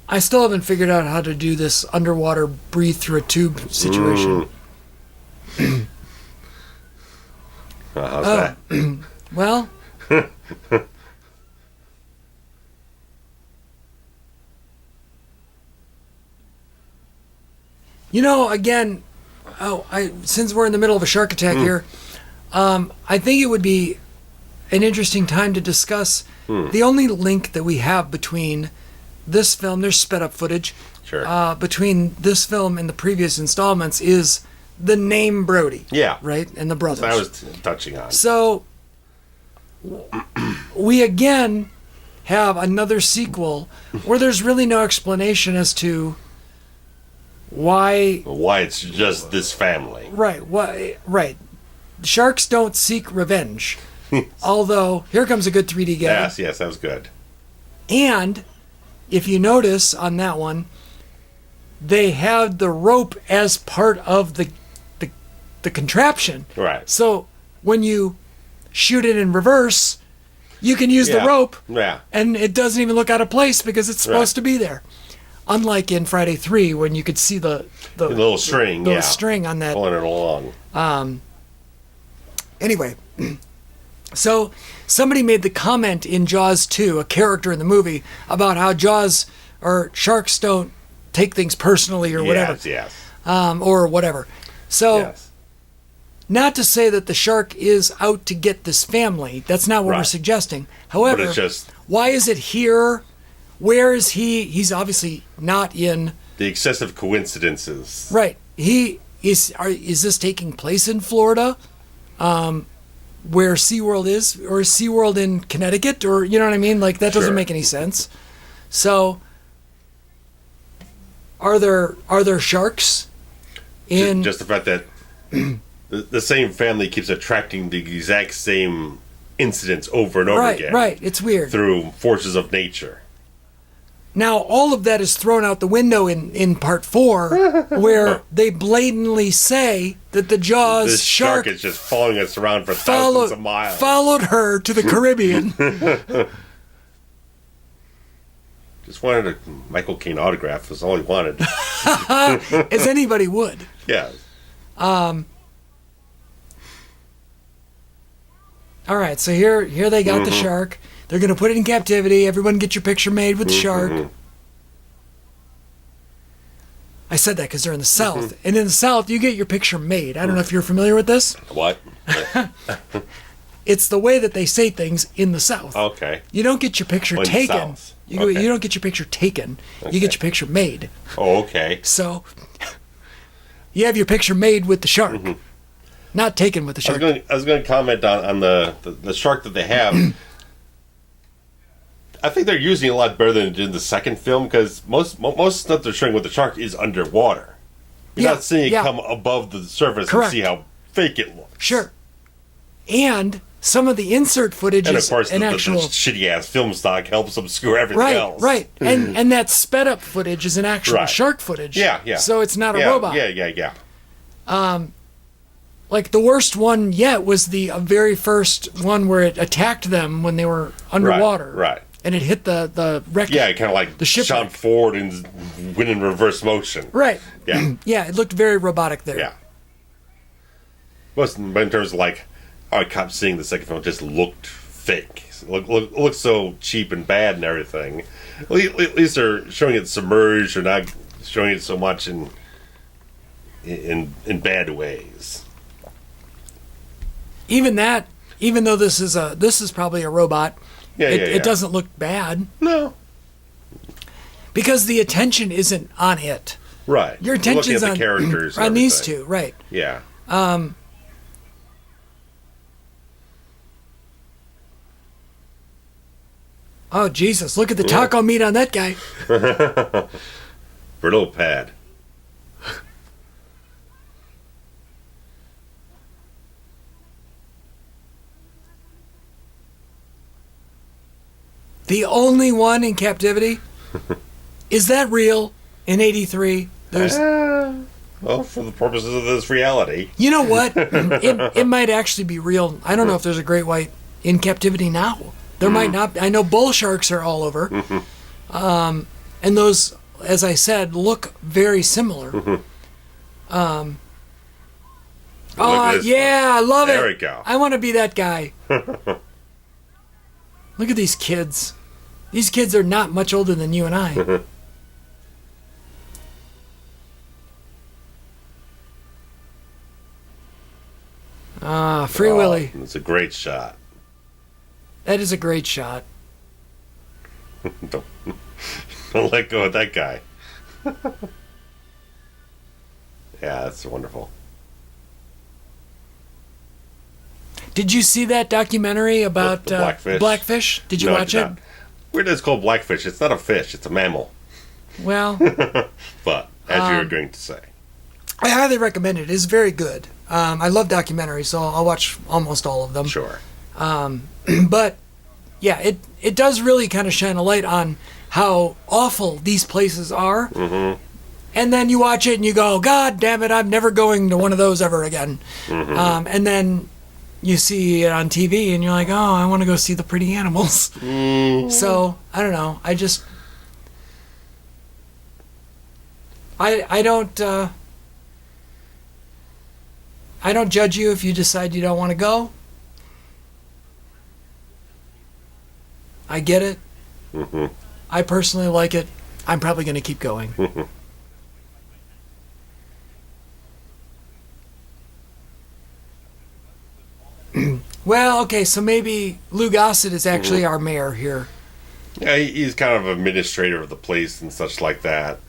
I still haven't figured out how to do this underwater breathe through a tube situation. How's that? Well, again, since we're in the middle of a shark attack here, I think it would be an interesting time to discuss the only link that we have between this film, there's sped up footage, Sure. Between this film and the previous installments is the name Brody. Yeah. Right? And the brothers. That's what I was touching on. So, we again have another sequel where there's really no explanation as to why it's just this family. Right. Sharks don't seek revenge. Although, here comes a good 3D guy. Yes, that was good. And, if you notice on that one, they had the rope as part of the contraption. Right. So, when you shoot it in reverse, you can use the rope. Yeah. And it doesn't even look out of place because it's supposed to be there. Unlike in Friday 3 when you could see the little string, the string on that. Pulling it along. Anyway, so somebody made the comment in Jaws 2, a character in the movie, about how Jaws or sharks don't take things personally or whatever. Yes. Or whatever. So, not to say that the shark is out to get this family. That's not what we're suggesting. However, but it's just, why is it here? Where is he? He's obviously not in... The excessive coincidences. Right. Is this taking place in Florida? Where SeaWorld is? Or is SeaWorld in Connecticut? Or, you know what I mean? That doesn't make any sense. So, are there sharks in... Just the fact that the same family keeps attracting the exact same incidents over and over again. Right. It's weird. Through forces of nature. Now, all of that is thrown out the window in part 4, where they blatantly say that the Jaws This shark is just following us around for thousands of miles. Followed her to the Caribbean. Just wanted a Michael Caine autograph. Was all he wanted. As anybody would. Yeah. All right, so here they got the shark. They're going to put it in captivity. Everyone get your picture made with the shark. I said that because they're in the South. And in the South, you get your picture made. I don't know if you're familiar with this. What? It's the way that they say things in the South. Okay. You don't get your picture taken. You don't get your picture taken. Okay. You get your picture made. Oh, okay. So you have your picture made with the shark, not taken with the shark. I was going to comment on the shark that they have. I think they're using it a lot better than in the second film, because most stuff they're showing with the shark is underwater. You're not seeing it come above the surface and see how fake it looks. Sure. And some of the insert footage and is of course, an the actual shitty ass film stock helps obscure everything else. Right. And that sped up footage is an actual shark footage. Yeah. So it's not a robot. Yeah. Like the worst one yet was the very first one where it attacked them when they were underwater. Right. And it hit the wreck. Yeah, it kind of like the ship shot forward and went in reverse motion. Right. Yeah. Yeah, it looked very robotic there. Yeah. But in terms of like, I kept seeing the second film, just looked fake. Looked so cheap and bad and everything. At least they're showing it submerged, or not showing it so much in bad ways. Even though this is probably a robot, it doesn't look bad. No. Because the attention isn't on it. Right. Your attention's on the characters. On these two, right. Yeah. Oh, Jesus, look at the taco meat on that guy. Brittle pad. The only one in captivity? Is that real in 83? Well, for the purposes of this reality. You know what? It might actually be real. I don't know if there's a great white in captivity now. There might not be. I know bull sharks are all over. And those, as I said, look very similar. Oh, yeah, I love it. There we go. I want to be that guy. Look at these kids. These kids are not much older than you and I. Free Willy. It's a great shot. That is a great shot. Don't let go of that guy. Yeah, that's wonderful. Did you see that documentary about the Blackfish? Blackfish? Did you watch it? Weird it's called Blackfish. It's not a fish. It's a mammal. Well. But, as you were going to say. I highly recommend it. It's very good. I love documentaries, so I'll watch almost all of them. Sure. But, yeah, it does really kind of shine a light on how awful these places are. Mm-hmm. And then you watch it and you go, God damn it, I'm never going to one of those ever again. Mm-hmm. And then you see it on TV and you're like, oh, I want to go see the pretty animals. Mm-hmm. So, I don't know. I don't judge you if you decide you don't want to go. I get it. Mm-hmm. I personally like it. I'm probably going to keep going. Well, okay, so maybe Lou Gossett is actually our mayor here. Yeah, he's kind of administrator of the place and such like that.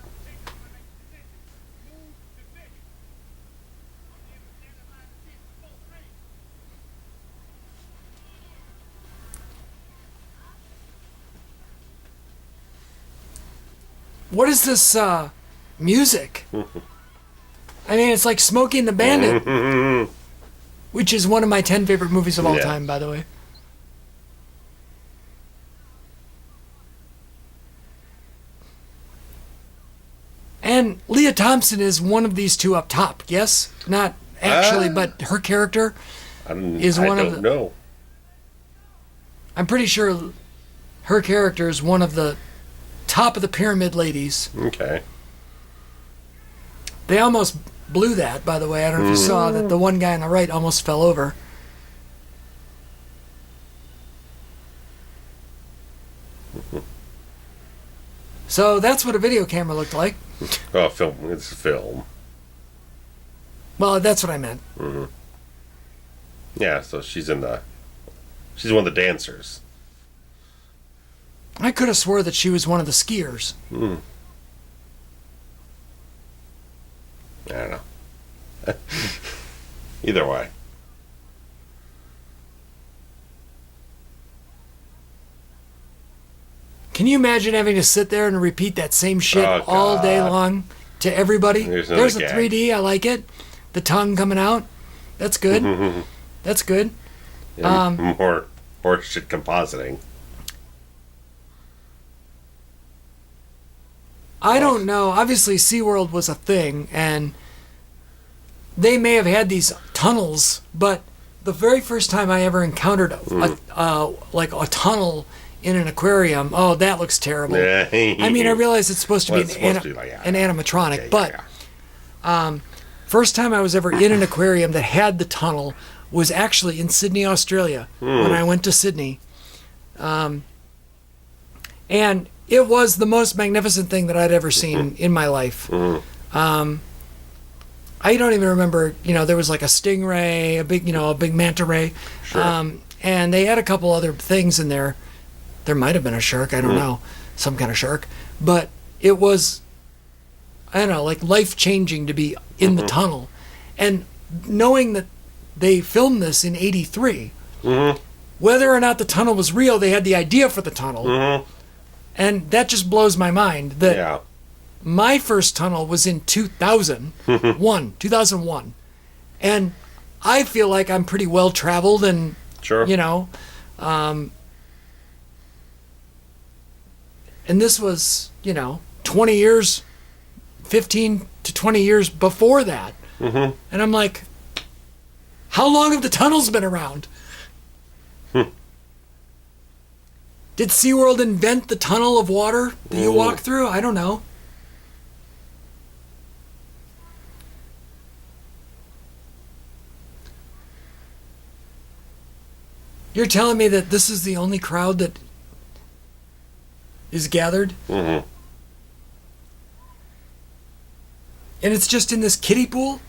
What is this music? I mean, it's like Smokey and the Bandit, which is one of my 10 favorite movies of all time, by the way. And Leah Thompson is one of these two up top, yes? Not actually, but her character is one of the... I don't know. I'm pretty sure her character is one of the top of the pyramid ladies. Okay. They almost blew that, by the way. I don't know if you saw that the one guy on the right almost fell over. So that's what a video camera looked like. Oh, film. It's film. Well, that's what I meant. Mm-hmm. Yeah, so she's in the She's one of the dancers. I could have swore that she was one of the skiers. I don't know. Either way. Can you imagine having to sit there and repeat that same shit all day long to everybody? There's a gag. 3D. I like it. The tongue coming out. That's good. That's good. Yeah, more shit compositing. I don't know. Obviously, SeaWorld was a thing, and they may have had these tunnels, but the very first time I ever encountered a tunnel in an aquarium, that looks terrible. I mean, I realize it's supposed to be an animatronic, but first time I was ever in an aquarium that had the tunnel was actually in Sydney, Australia, when I went to Sydney. And it was the most magnificent thing that I'd ever seen in my life. I don't even remember, there was like a stingray, a big manta ray. Sure. And they had a couple other things in there. There might have been a shark, I don't know, some kind of shark. But it was, I don't know, like life-changing to be in the tunnel. And knowing that they filmed this in 83, whether or not the tunnel was real, they had the idea for the tunnel. And that just blows my mind that my first tunnel was in 2001. And I feel like I'm pretty well traveled and, and this was, 20 years, 15 to 20 years before that. And I'm like, how long have the tunnels been around? Did SeaWorld invent the tunnel of water that you walk through? I don't know. You're telling me that this is the only crowd that is gathered? And it's just in this kiddie pool?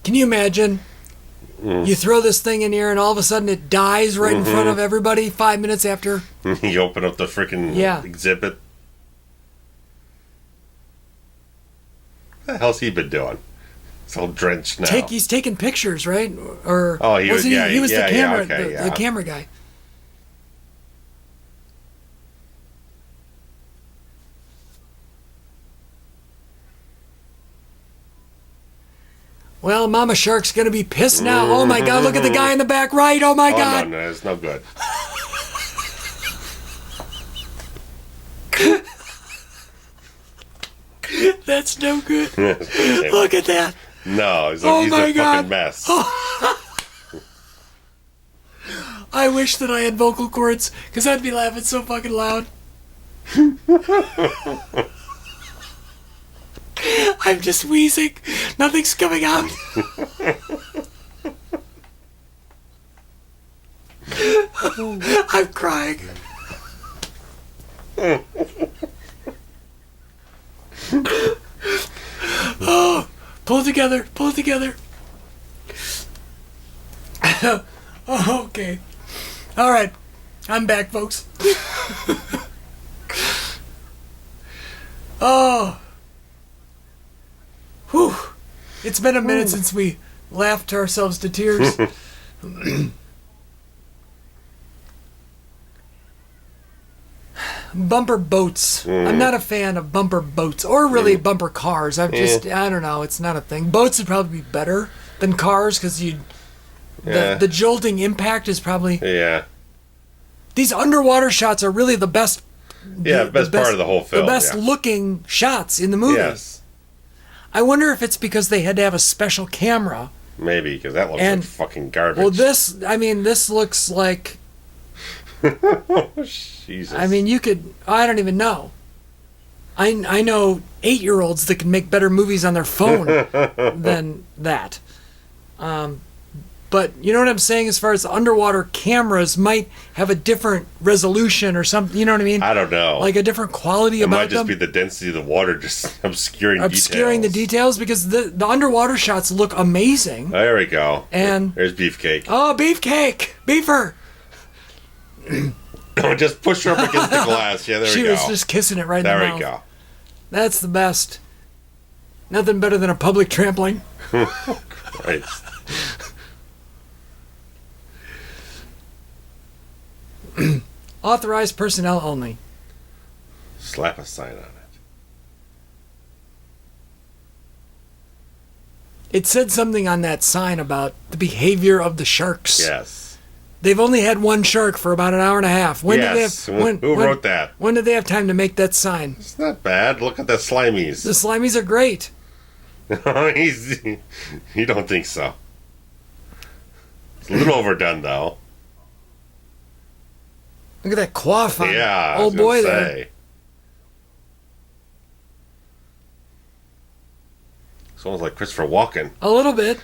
Can you imagine? You throw this thing in here and all of a sudden it dies right in front of everybody 5 minutes after. You open up the freaking exhibit. What the hell's he been doing? It's all drenched now. He's taking pictures, right? Or he was the camera, the camera guy. Well, Mama Shark's gonna be pissed now. Oh my God! Look at the guy in the back right. Oh my God! No, it's no good. That's no good. Look at that. No, he's a fucking mess. I wish that I had vocal cords, because I'd be laughing so fucking loud. I'm just wheezing. Nothing's coming out. I'm crying. Oh, pull it together. Pull it together. Oh, okay. All right. I'm back, folks. Oh. Whew. It's been a minute since we laughed ourselves to tears. Bumper boats. I'm not a fan of bumper boats, or really bumper cars. I don't know, it's not a thing. Boats would probably be better than cars, because the jolting impact is probably... Yeah. These underwater shots are really the best... best part of the whole film. The best looking shots in the movie. Yes. I wonder if it's because they had to have a special camera. Maybe, because that looks like fucking garbage. Well, this looks like... Jesus. I mean, I don't even know. I know 8-year-olds that can make better movies on their phone than that. But you know what I'm saying? As far as underwater cameras might have a different resolution or something. You know what I mean? I don't know. Like a different quality about them. It might just be the density of the water just obscuring the details because the underwater shots look amazing. There we go. And there's Beefcake. Oh, Beefcake! Beefer! Just push her up against the glass. Yeah, there we go. She was just kissing it right in the mouth. There we go. That's the best. Nothing better than a public trampling. Christ. Authorized personnel only. Slap a sign on it. It said something on that sign about the behavior of the sharks. Yes. They've only had one shark for about an hour and a half. Who wrote that? When did they have time to make that sign? It's not bad. Look at the Slimies. The Slimies are great. You don't think so? It's a little overdone, though. Look at that quaff on yeah, old boy there. Sounds like Christopher Walken. A little bit.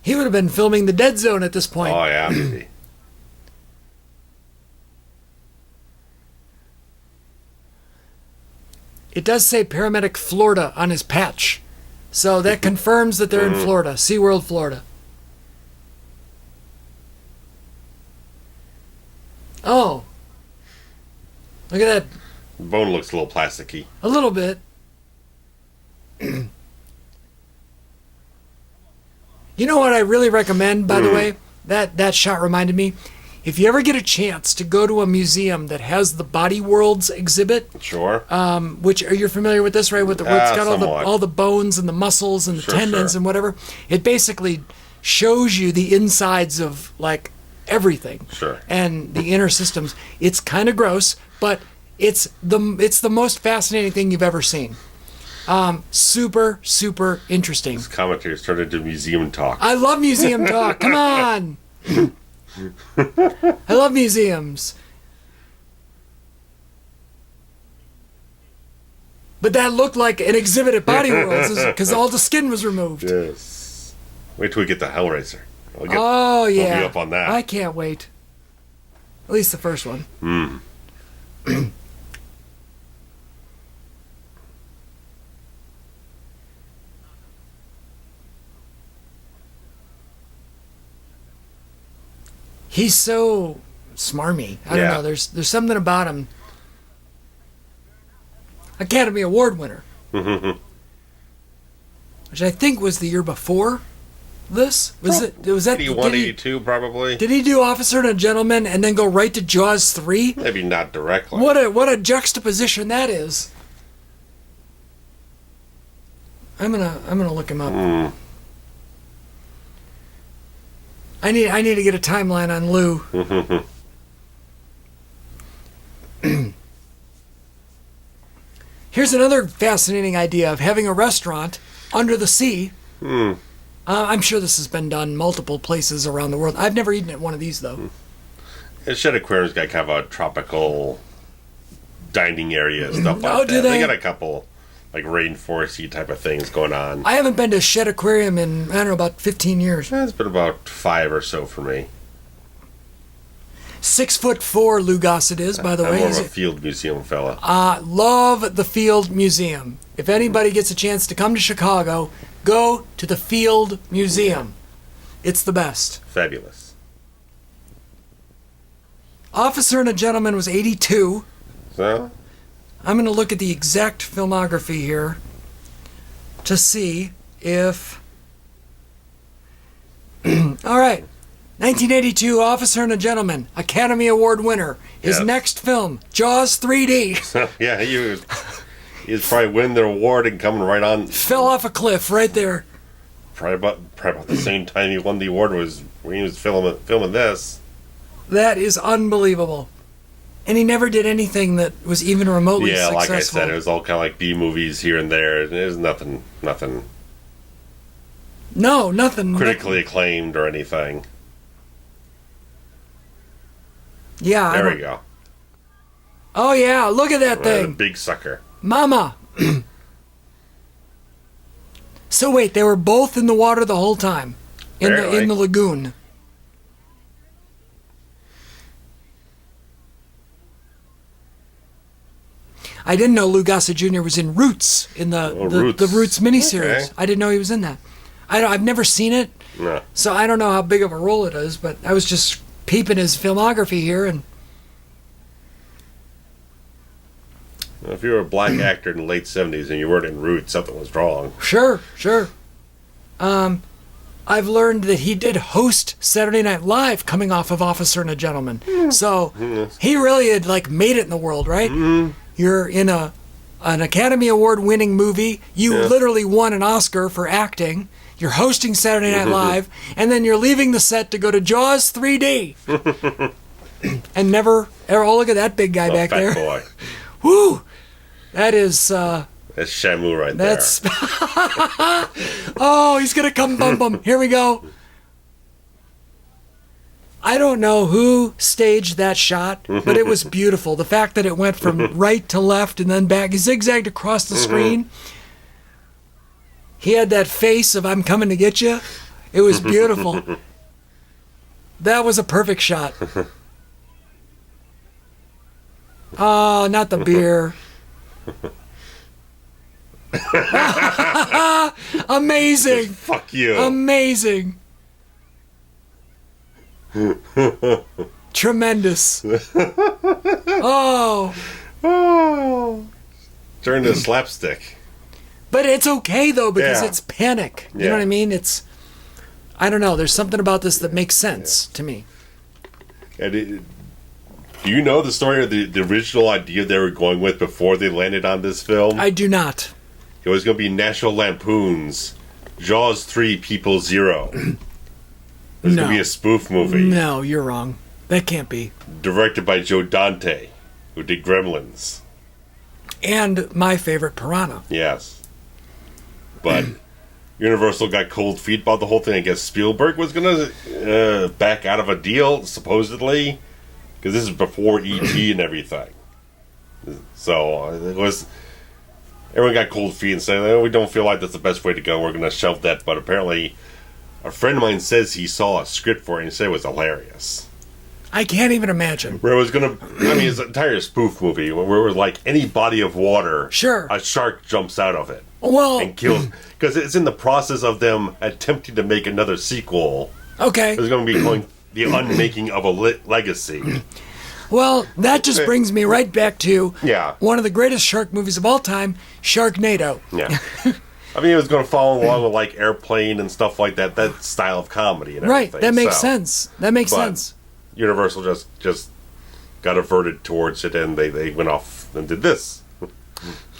He would have been filming The Dead Zone at this point. Oh, yeah, maybe. It does say Paramedic Florida on his patch. So that confirms that they're in Florida. SeaWorld, Florida. Oh. Look at that. The bone looks a little plasticky. A little bit. You know what I really recommend, by the way? That shot reminded me. If you ever get a chance to go to a museum that has the Body Worlds exhibit, sure. Which are you familiar with this, right? With where it's got all the bones and the muscles and the tendons and whatever. It basically shows you the insides of like everything. Sure. And the inner systems. It's kind of gross, but it's the most fascinating thing you've ever seen. Super, super interesting. This commentary's turned into museum talk. I love museum talk. Come on. I love museums. But that looked like an exhibit at Body Worlds because all the skin was removed. Yes. Wait till we get the Hellraiser. We'll be up on that. I can't wait. At least the first one. He's so smarmy. I don't know. There's something about him. Academy Award winner. Which I think was the year before this. Was that 81, 82 probably? Did he do Officer and a Gentleman and then go right to Jaws 3? Maybe not directly. What a juxtaposition that is. I'm gonna look him up. I need to get a timeline on Lou. Here's another fascinating idea of having a restaurant under the sea. I'm sure this has been done multiple places around the world. I've never eaten at one of these, though. Shed Aquarium's got kind of a tropical dining area and stuff like that. Do they? They got a couple like rainforesty type of things going on. I haven't been to Shed Aquarium in, I don't know, about 15 years. It's been about 5 or so for me. 6'4" Lou Gossett is, by the way. I'm more of a field museum fella. Love the Field Museum. If anybody gets a chance to come to Chicago, go to the Field Museum. It's the best. Fabulous. Officer and a Gentleman was 82. So? I'm going to look at the exact filmography here to see if... All right. 1982, Officer and a Gentleman, Academy Award winner. His next film, Jaws 3D. Yeah, he was probably winning the award and coming right on. Fell off a cliff right there. Probably about the same time he won the award was when he was filming this. That is unbelievable. And he never did anything that was even remotely successful. Yeah, like I said, it was all kind of like B movies here and there. There's nothing. No, nothing. Critically acclaimed or anything. Yeah. There we go. Oh, yeah, look at that thing. A big sucker. Mama. So wait, they were both in the water the whole time, in the lagoon. I didn't know Lou Gossett Jr. was in Roots in the Roots miniseries. Okay. I didn't know he was in that. I've never seen it, so I don't know how big of a role it is. But I was just peeping his filmography here, and if you were a black actor in the late 70s and you weren't in Roots, something was wrong. Sure. I've learned that he did host Saturday Night Live coming off of Officer and a Gentleman. So he really had made it in the world, right? Mm-hmm. You're in an Academy Award winning movie. You literally won an Oscar for acting. You're hosting Saturday Night Live, and then you're leaving the set to go to Jaws 3D. And never, oh, look at that big guy back there. Boy. Woo! That is... That's Shamu right there. That's... Oh, he's going to come bum bum. Here we go. I don't know who staged that shot, but it was beautiful. The fact that it went from right to left and then back, zigzagged across the screen. He had that face of "I'm coming to get you." It was beautiful. That was a perfect shot. Oh, not the beer. Amazing. Fuck you. Amazing. Tremendous. Oh. Turn to slapstick. But it's okay, though, because it's panic. You know what I mean? I don't know. There's something about this that makes sense to me. And do you know the story of the original idea they were going with before they landed on this film? I do not. It was going to be National Lampoon's Jaws 3 People Zero. It was going to be a spoof movie. No, you're wrong. That can't be. Directed by Joe Dante, who did Gremlins. And my favorite, Piranha. Yes. But Universal got cold feet about the whole thing. I guess Spielberg was going to back out of a deal, supposedly, because this is before E.T. and everything. So it was... Everyone got cold feet and said, we don't feel like that's the best way to go. We're going to shelve that. But apparently, a friend of mine says he saw a script for it and he said it was hilarious. I can't even imagine. Where it was going to... it's an entire spoof movie where it was like any body of water, a shark jumps out of it. Well... And kills... Because it's in the process of them attempting to make another sequel. Okay. There's going to be going the unmaking of a legacy. Well, that just brings me right back to Yeah. one of the greatest shark movies of all time, Sharknado. Yeah. I mean, it was going to follow along with like Airplane and stuff like that. That style of comedy and everything. Right. That makes sense. That makes sense. Universal just got averted towards it, and they went off and did this.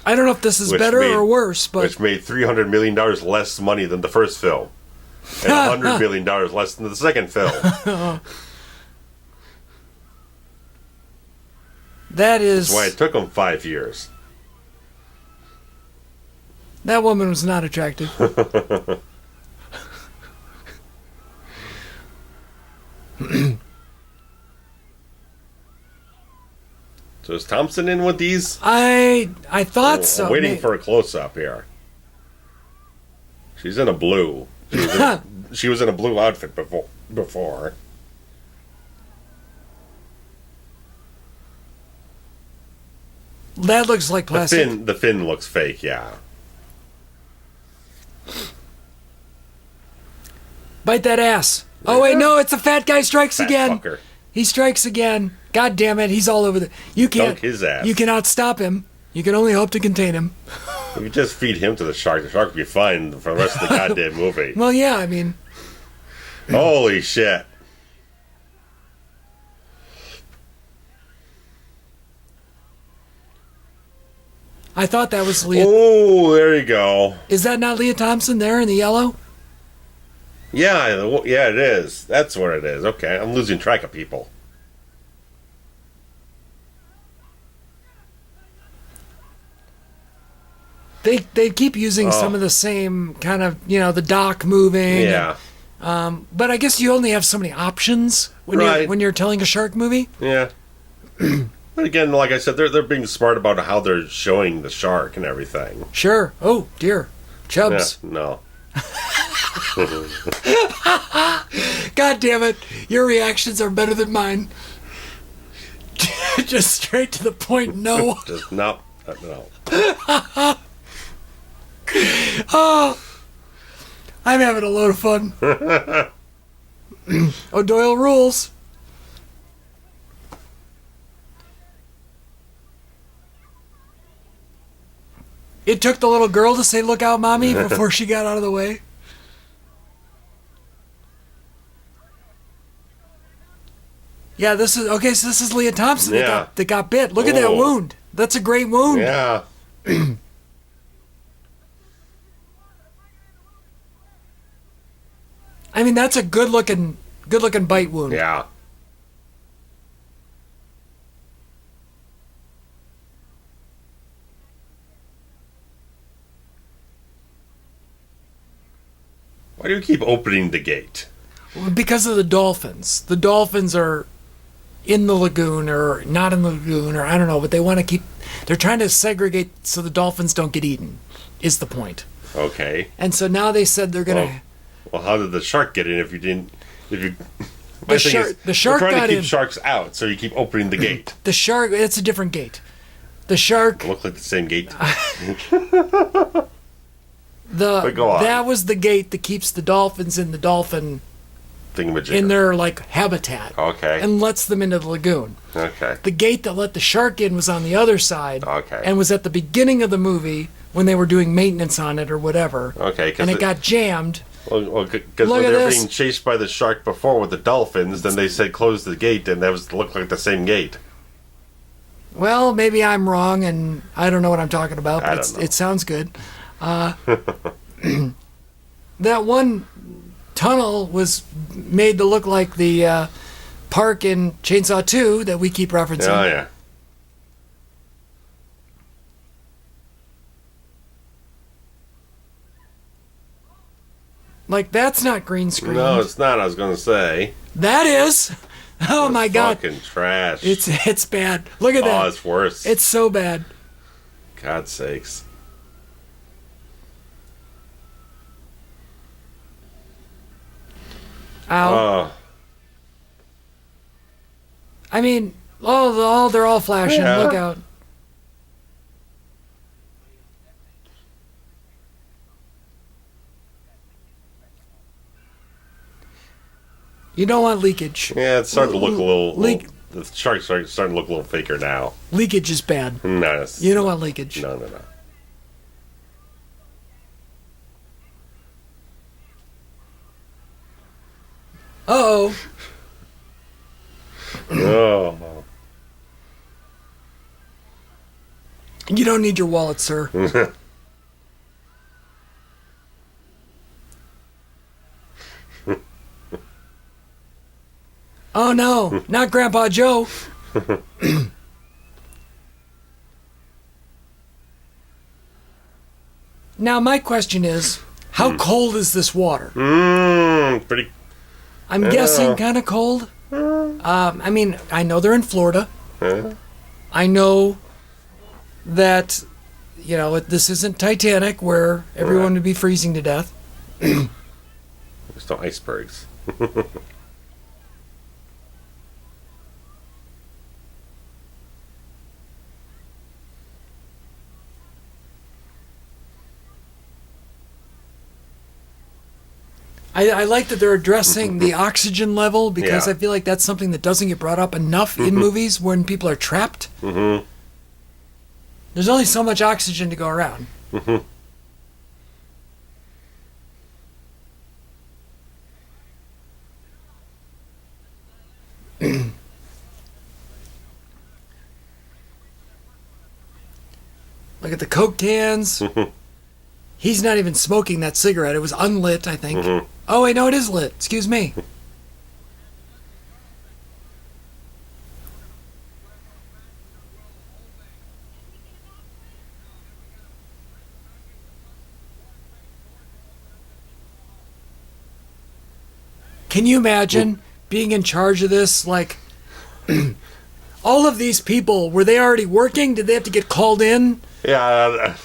I don't know if this is better or worse, but... Which made $300 million less money than the first film. And $100 million less than the second film. That's why it took them 5 years. That woman was not attractive. So is Thompson in with these? I thought so. I'm waiting for a close-up here. She's in a blue. She was in a blue outfit before. That looks like plastic. The fin looks fake, yeah. Bite that ass. Oh, wait, no, it's a fat guy strikes again. Fucker. He strikes again. God damn it, he's all over the... You can't... Dunk his ass. You cannot stop him. You can only hope to contain him. If you just feed him to the shark will be fine for the rest of the goddamn movie. Well, yeah, I mean... Holy shit. I thought that was Leah... Oh, there you go. Is that not Leah Thompson there in the yellow? Yeah, it is. That's what it is. Okay, I'm losing track of people. They keep using some of the same kind of, the dock moving. Yeah. But I guess you only have so many options when you're telling a shark movie. Yeah. But again, like I said, they're being smart about how they're showing the shark and everything. Sure. Oh dear, Chubbs. Yeah, no. God damn it. Your reactions are better than mine. Just straight to the point, no. Just no. No. Oh, I'm having a load of fun. O'Doyle rules. It took the little girl to say, "Look out, Mommy," before she got out of the way. Yeah, this is okay. So this is Leah Thompson that got bit. Look at that wound. That's a great wound. Yeah. I mean, that's a good looking bite wound. Yeah. Why do you keep opening the gate? Because of the dolphins. The dolphins are in the lagoon or not in the lagoon, or I don't know, but they want to keep. They're trying to segregate so the dolphins don't get eaten. Is the point? Okay. And so now they said they're gonna. Well, how did the shark get in if you didn't? If you. The shark we're trying got to keep in. sharks out, so you keep opening the gate. The shark. It's a different gate. The shark. It looked like the same gate. But go on. That was the gate that keeps the dolphins in the dolphin Thingamajigger. in their like habitat. Okay. And lets them into the lagoon. Okay. The gate that let the shark in was on the other side. Okay. And was at the beginning of the movie when they were doing maintenance on it or whatever. Okay. And it got jammed. Well, because when they were being chased by the shark before with the dolphins, then they said close the gate, and that looked like the same gate. Well, maybe I'm wrong, and I don't know what I'm talking about, but it sounds good. That one tunnel was made to look like the park in Chainsaw 2 that we keep referencing. Oh, yeah. Like, that's not green screen. No, it's not. I was going to say. That is. Oh, my God. Fucking trash. It's bad. Look at that. Oh, it's worse. It's so bad. God's sakes. Ow. Oh. I mean, they're all flashing. Yeah. Look out. You don't want leakage. Yeah, it's starting to look a little. Leak. The shark's starting to look a little faker now. Leakage is bad. No, You don't want leakage. No. Uh-oh. Oh. You don't need your wallet, sir. Oh, no. Not Grandpa Joe. Now, my question is, how cold is this water? Pretty. I'm guessing kind of cold. I mean, I know they're in Florida. I know that, this isn't Titanic where everyone would be freezing to death. There's no icebergs. I like that they're addressing the oxygen level because I feel like that's something that doesn't get brought up enough in movies when people are trapped. Mm-hmm. There's only so much oxygen to go around. Mm-hmm. Look at the Coke cans. He's not even smoking that cigarette. It was unlit, I think. Mm-hmm. Oh, wait, no, it is lit. Excuse me. Can you imagine being in charge of this? Like, all of these people, were they already working? Did they have to get called in? Yeah.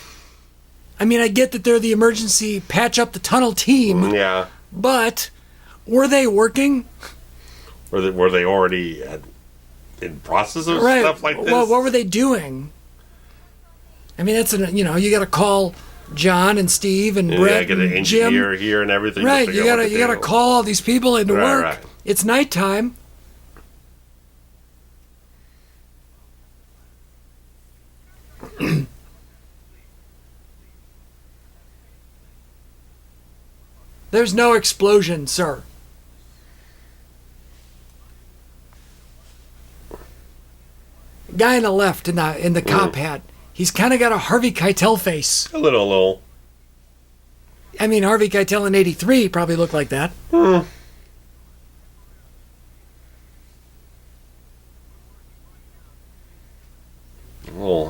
I mean, I get that they're the emergency patch up the tunnel team. Yeah. But were they working? Were they already in process of stuff like this? Well, what were they doing? I mean, that's you got to call John and Steve and Brett get an and Jim engineer here and everything. Right, you gotta call all these people into work. Right. It's nighttime. There's no explosion, sir. Guy on the left in the cop hat. He's kind of got a Harvey Keitel face. A little. I mean, Harvey Keitel in '83 probably looked like that. Oh,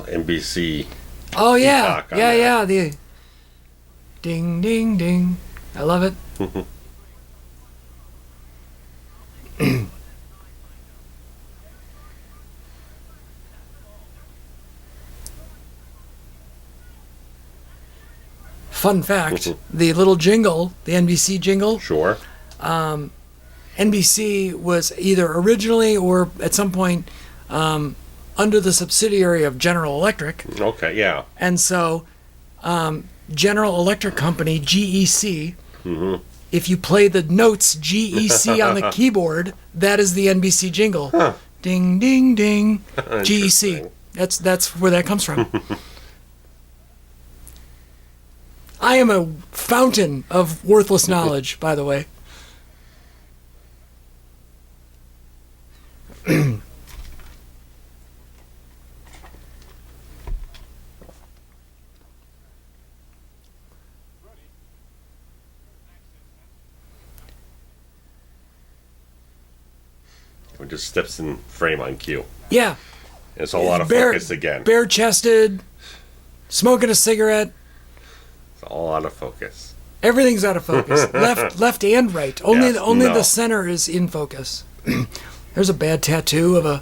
NBC. Oh yeah, yeah. The ding, ding, ding. I love it. Fun fact, the little jingle, the NBC jingle. Sure. NBC was either originally or at some point under the subsidiary of General Electric. Okay, yeah. And so General Electric Company, GEC, if you play the notes GEC on the keyboard, that is the NBC jingle. Huh. Ding, ding, ding, GEC. That's where that comes from. I am a fountain of worthless knowledge, by the way. It just steps in frame on cue. Yeah. It's a lot of focus again. Bare-chested, smoking a cigarette. It's all out of focus. Everything's out of focus. left and right. Only the center is in focus. There's a bad tattoo of a.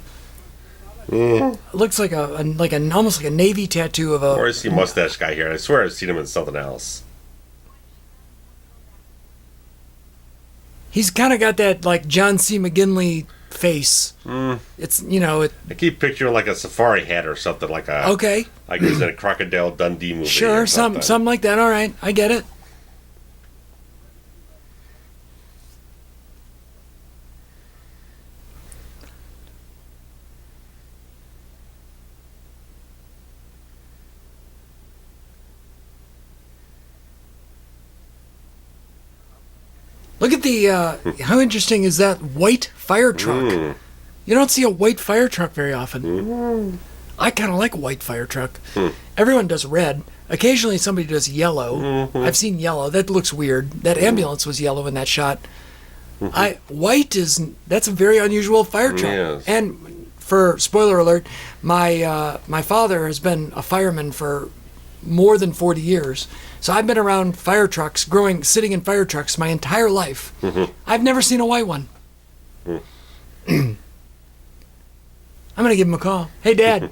It looks like almost like a navy tattoo of a. Or is he mustache guy here? I swear I've seen him in something else. He's kind of got that like John C. McGinley face. It's I keep picturing like a safari hat or something like a. Okay. Like he's in a Crocodile Dundee movie. Sure, something like that. All right, I get it. Look at the, how interesting is that white fire truck? You don't see a white fire truck very often. I kind of like a white fire truck. Everyone does red. Occasionally somebody does yellow. I've seen yellow. That looks weird. That ambulance was yellow in that shot. That's a very unusual fire truck. Yes. And for spoiler alert, my father has been a fireman for more than 40 years. So I've been around fire trucks, sitting in fire trucks my entire life. I've never seen a white one. I'm going to give him a call. Hey, Dad.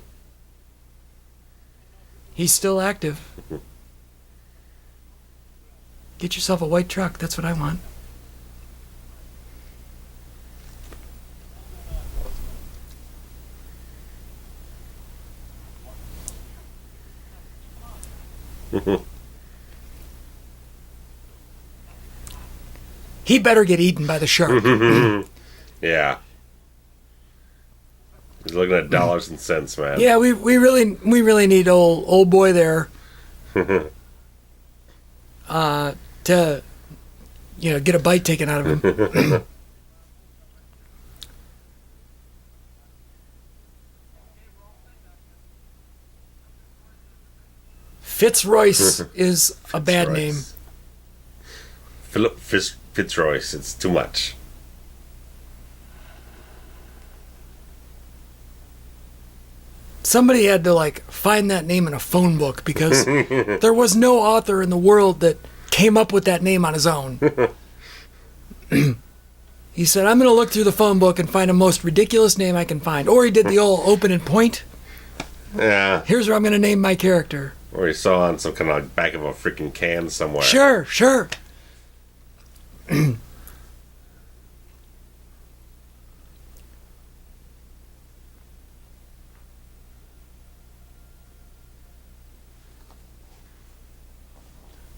He's still active. Get yourself a white truck. That's what I want. He better get eaten by the shark. Yeah. He's looking at dollars and cents, man. Yeah, we really need old boy there to get a bite taken out of him. Fitzroyce is a bad name. Philip Fitzroyce, it's too much. Somebody had to find that name in a phone book because there was no author in the world that came up with that name on his own. He said, I'm going to look through the phone book and find a most ridiculous name I can find. Or he did the old open and point. Yeah. Here's where I'm going to name my character. Or he saw on some kind of back of a freaking can somewhere. Sure.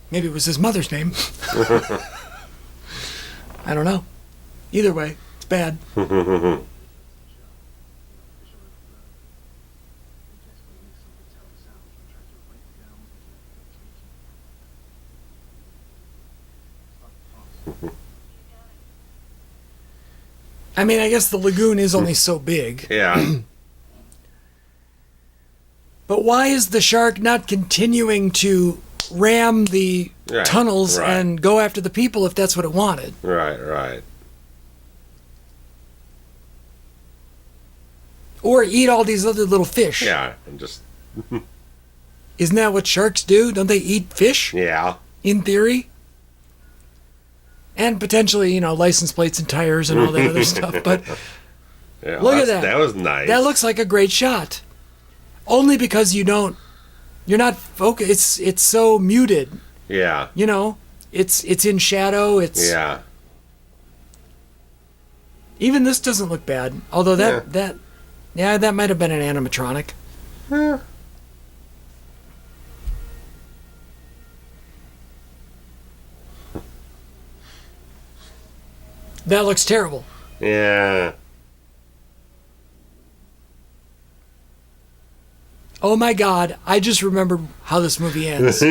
Maybe it was his mother's name. I don't know. Either way, it's bad. I mean, I guess the lagoon is only so big. Yeah. But why is the shark not continuing to ram the tunnels and go after the people if that's what it wanted? Right. Or eat all these other little fish. Yeah, and just... Isn't that what sharks do? Don't they eat fish? Yeah. In theory? And potentially, license plates and tires and all that other stuff. But yeah, look at that. That was nice. That looks like a great shot. Only because you're not focused. It's so muted. Yeah. It's in shadow. Yeah. Even this doesn't look bad. Although that might have been an animatronic. Yeah. That looks terrible. Yeah. Oh my God, I just remembered how this movie ends.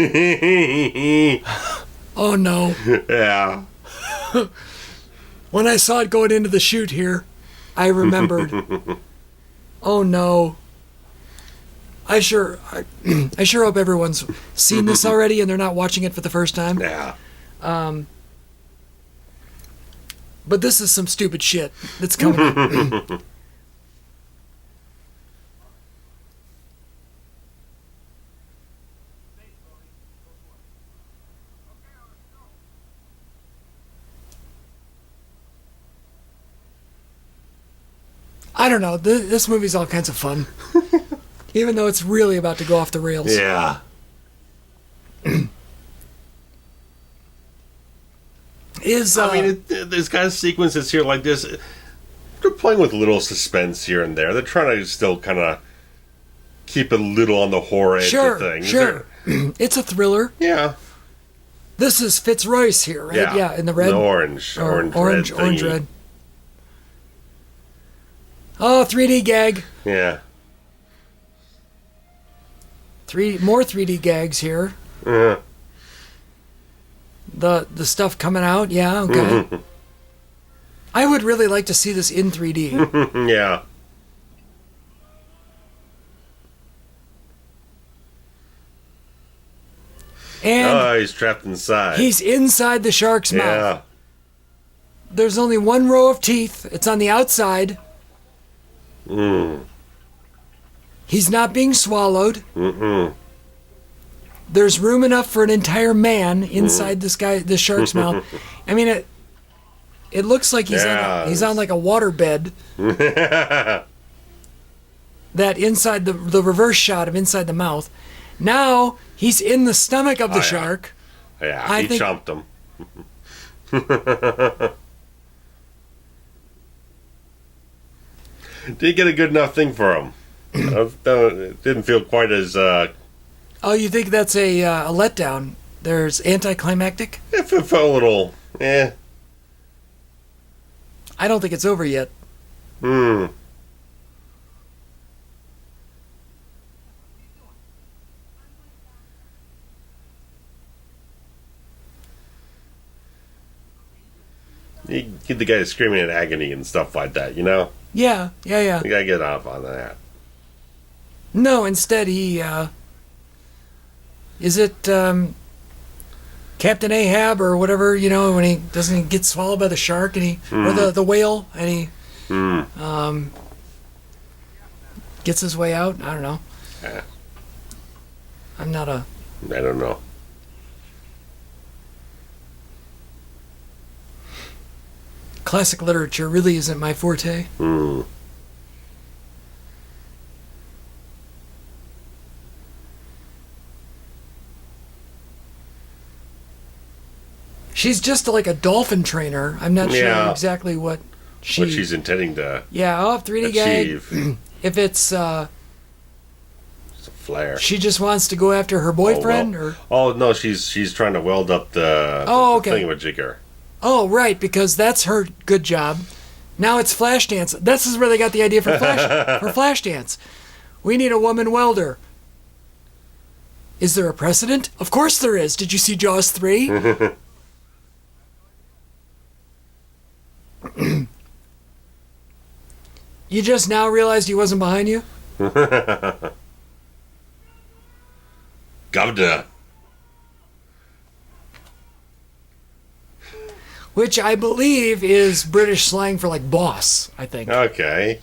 Oh no. Yeah. When I saw it going into the chute here, I remembered. Oh no. I sure hope everyone's seen this already and they're not watching it for the first time. Yeah. But this is some stupid shit that's coming up. I don't know. This movie's all kinds of fun. Even though it's really about to go off the rails. Yeah. There's kind of sequences here like this. They're playing with little suspense here and there. They're trying to still kind of keep a little on the horror edge of things. Sure. It's a thriller. Yeah. This is Fitzroyce here, right? Yeah, in the red. The orange red. Oh, 3D gag. Yeah. More 3D gags here. Uh-huh. The stuff coming out, yeah, okay. I would really like to see this in 3D. Yeah. And he's trapped inside. He's inside the shark's mouth. Yeah. There's only one row of teeth. It's on the outside. He's not being swallowed. There's room enough for an entire man inside this shark's mouth. I mean, it looks like he's on like a water bed. That inside the reverse shot of inside the mouth. Now he's in the stomach of the shark. Yeah, he chomped him. Didn't get a good enough thing for him. It didn't feel quite as... Oh, you think that's a letdown? There's anticlimactic? It felt a little... I don't think it's over yet. You get the guy screaming in agony and stuff like that, you know? Yeah. You gotta get off on that. No, instead he, is it, Captain Ahab or whatever, when he doesn't get swallowed by the shark and or the whale and he, gets his way out? I don't know. Yeah. I don't know. Classic literature really isn't my forte. She's just like a dolphin trainer. I'm not sure exactly what she's intending to. Yeah, 3D achieve. gag. If it's a flare. She just wants to go after her boyfriend, or no, she's trying to weld up the thingamajigger. Oh, right, because that's her good job. Now it's Flashdance. This is where they got the idea for Flashdance. We need a woman welder. Is there a precedent? Of course there is. Did you see Jaws 3? You just now realized he wasn't behind you? Govda. Which I believe is British slang for like boss, I think. Okay.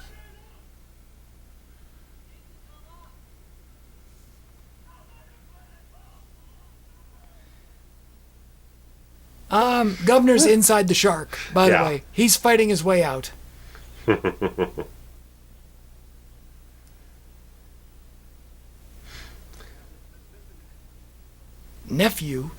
Governor's inside the shark, by the way. He's fighting his way out. Nephew.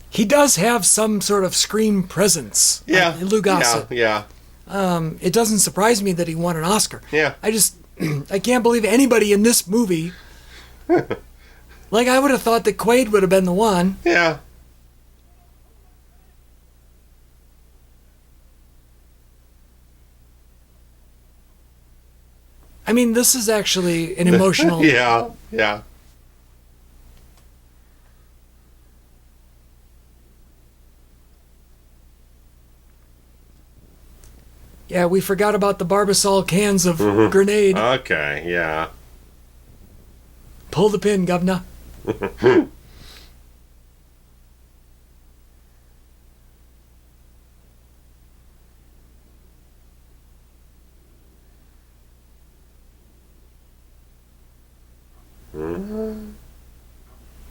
He does have some sort of screen presence. Yeah. Lou Gossett. Yeah. It doesn't surprise me that he won an Oscar. Yeah. I can't believe anybody in this movie. Like, I would have thought that Quaid would have been the one. Yeah. I mean, this is actually an emotional... Yeah. Yeah, we forgot about the Barbasol cans of grenade. Okay, yeah. Pull the pin, governor.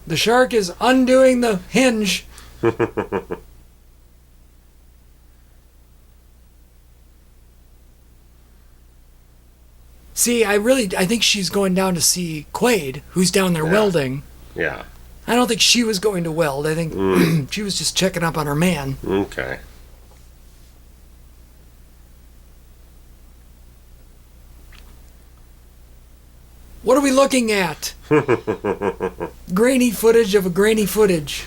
The shark is undoing the hinge. See, I think she's going down to see Quaid, who's down there welding. Yeah. I don't think she was going to weld. I think she was just checking up on her man. Okay. What are we looking at? Grainy footage of a grainy footage.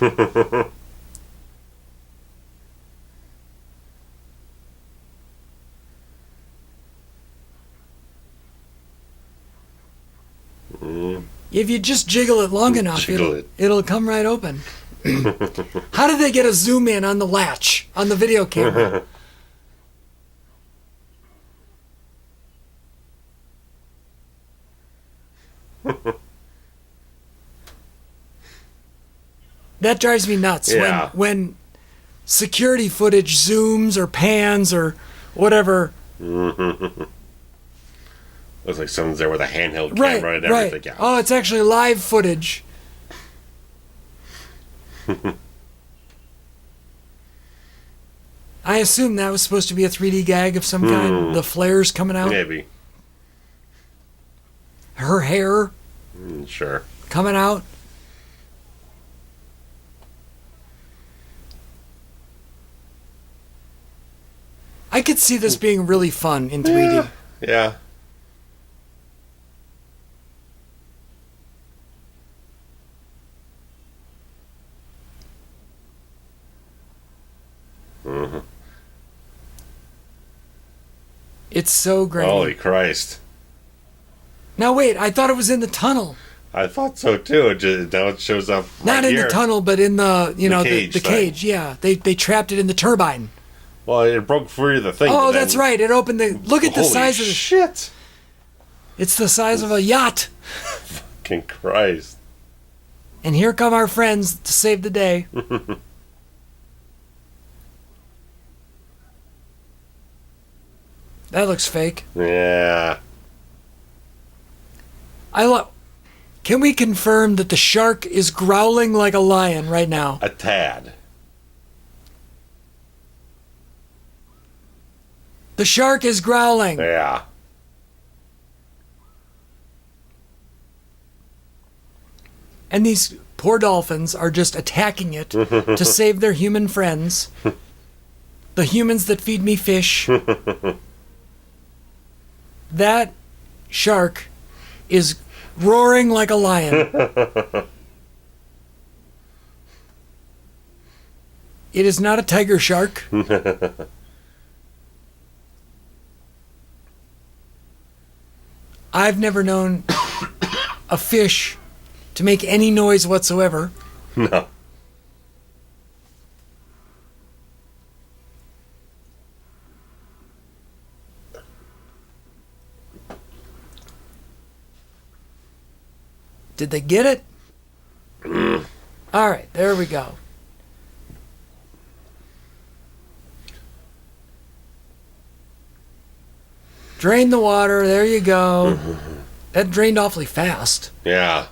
If you just jiggle it long enough, it'll come right open. How did they get a zoom in on the latch on the video camera? That drives me nuts. Yeah. When security footage zooms or pans or whatever. Looks like someone's there with a handheld camera and everything. Right. Oh, it's actually live footage. I assume that was supposed to be a 3D gag of some kind. The flares coming out. Maybe. Her hair. Sure. Coming out. I could see this being really fun in 3D. Yeah. It's so great. Holy Christ. Now wait, I thought it was in the tunnel. I thought so too. Now it shows up Not in the tunnel, but in the, the cage, yeah. They trapped it in the turbine. Well, it broke free of the thing. Oh, that's right. It opened the... Look at the size of the... shit. It's the size of a yacht. Fucking Christ. And here come our friends to save the day. That looks fake. Yeah. Can we confirm that the shark is growling like a lion right now? A tad. The shark is growling. Yeah. And these poor dolphins are just attacking it to save their human friends. The humans that feed me fish. That shark is roaring like a lion. It is not a tiger shark. I've never known a fish to make any noise whatsoever. No. Did they get it? All right, there we go. Drain the water. There you go. That drained awfully fast. Yeah.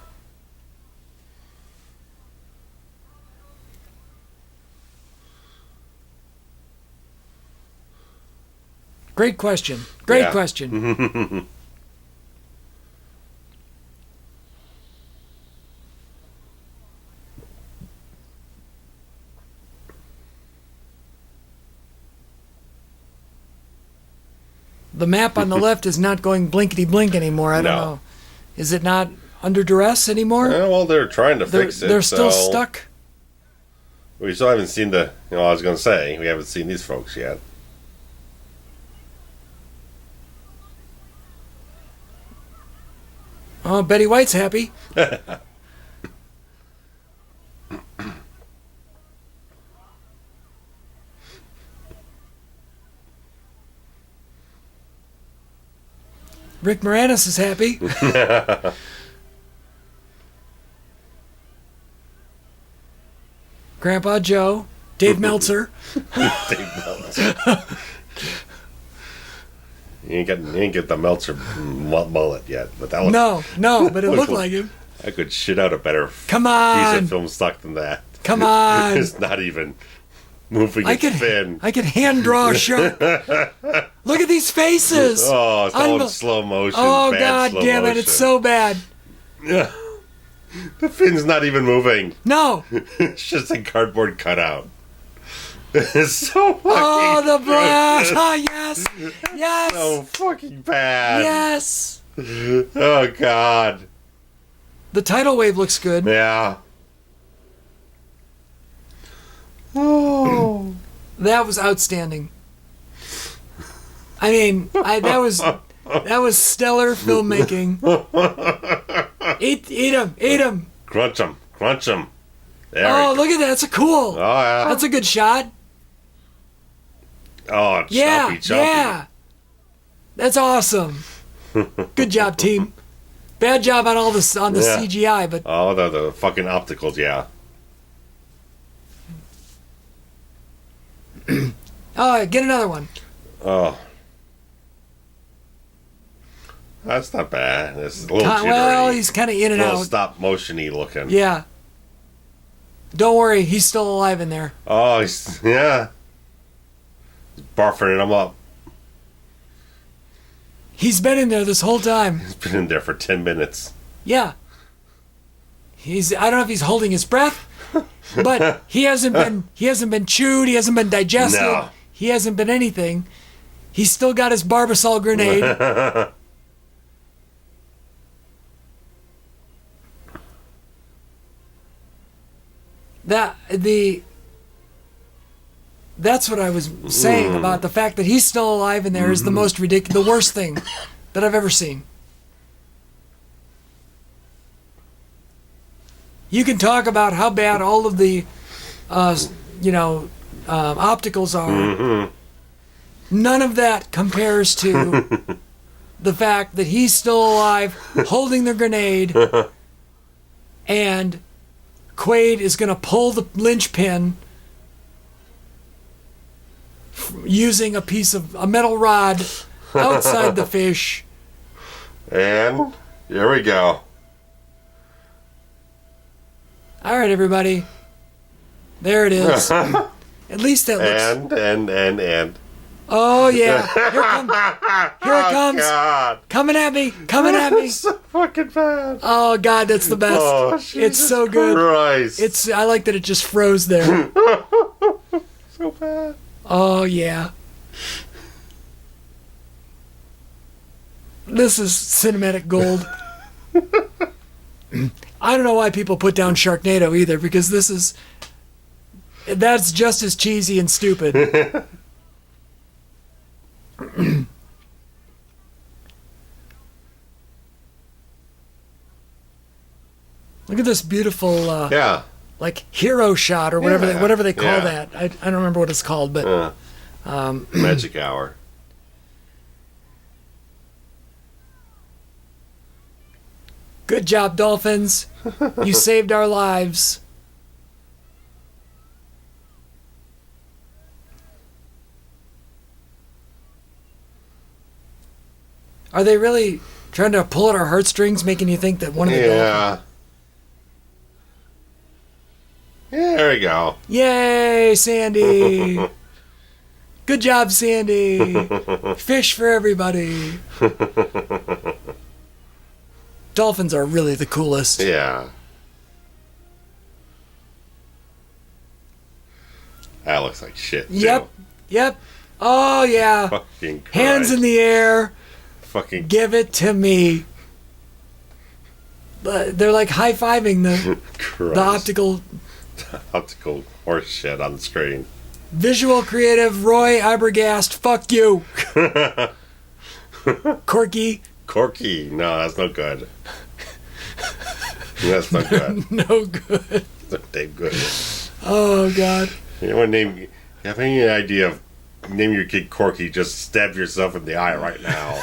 Great question. Great question. The map on the left is not going blinkety blink anymore. I don't know. Is it not under duress anymore? Yeah, well, they're trying to fix it. They're still stuck. We still haven't seen the. You know, I was going to say we haven't seen these folks yet. Oh, Betty White's happy. Rick Moranis is happy. Grandpa Joe, Dave Meltzer. Dave Meltzer. You ain't get the Meltzer mullet yet, but that was, no, but it looked like him. I could shit out a better Come on. piece of film stock than that. Come on. It's not even moving its fin. I could hand draw a shark. Look at these faces. Oh, it's all in slow motion. Oh, bad God slow damn it. motion. It's so bad. Yeah. The fin's not even moving. No. It's just a cardboard cutout. It's so fucking the black. Oh, yes. Yes. so fucking bad. Yes. Oh, God. The tidal wave looks good. Yeah. Oh. That was outstanding. I mean, that was stellar filmmaking. Eat him. Crunch him. There Oh, look at that. That's a cool. Oh, yeah. That's a good shot. Oh, Yeah, choppy. yeah. That's awesome. Good job, team. Bad job on the CGI, but Oh, the fucking opticals, yeah. oh, get another one. Oh. That's not bad. It's a little jittery. Well, he's kind of in and a little out. stop motion-y looking. Yeah. Don't worry, he's still alive in there. Oh, yeah. He's barfing him up. He's been in there this whole time. He's been in there for 10 minutes. Yeah. I don't know if he's holding his breath, but he hasn't been chewed, he hasn't been digested. No. He hasn't been anything. He's still got his Barbasol grenade. That's what I was saying about the fact that he's still alive in there is the most ridiculous, the worst thing that I've ever seen. You can talk about how bad all of the, opticals are. None of that compares to the fact that he's still alive, holding the grenade, and Quaid is going to pull the linchpin using a metal rod outside the fish. And here we go. All right, everybody. There it is. At least that looks... And. Oh, yeah. Here it comes. God. Coming at me. Coming at me. It's so fucking bad. Oh, God, that's the best. Oh, it's so good. Christ. I like that it just froze there. So bad. Oh, yeah. This is cinematic gold. I don't know why people put down Sharknado either, because that's just as cheesy and stupid. Look at this beautiful, like hero shot or whatever they call that. I don't remember what it's called, but magic hour. Good job, Dolphins. You saved our lives. Are they really trying to pull at our heartstrings, making you think that one of the dolphins... Yeah, there we go. Yay, Sandy. Good job, Sandy. Fish for everybody. Dolphins are really the coolest. Yeah. That looks like shit, too. Yep. Oh, yeah. Fucking Christ. Hands in the air. Fucking... Give it to me. They're like high-fiving the optical horse shit on the screen. Visual creative Roy Ibergast. Fuck you. Corky. No, that's no good. That's not good. No good. Not damn good. Oh, God. You want to you have any idea of naming your kid Corky? Just stab yourself in the eye right now.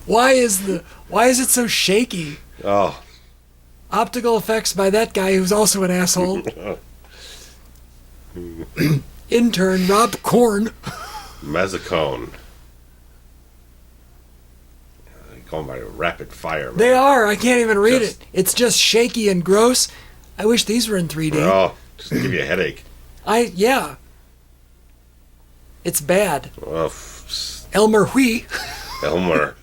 Why is it so shaky? Oh. Optical effects by that guy who's also an asshole. Intern Rob Korn. Mazzacone. Going by rapid fire, man. They are. I can't even read it. It's just shaky and gross. I wish these were in 3D. Oh, just give you a headache. Yeah. It's bad. Oh, Elmer Hui. Elmer.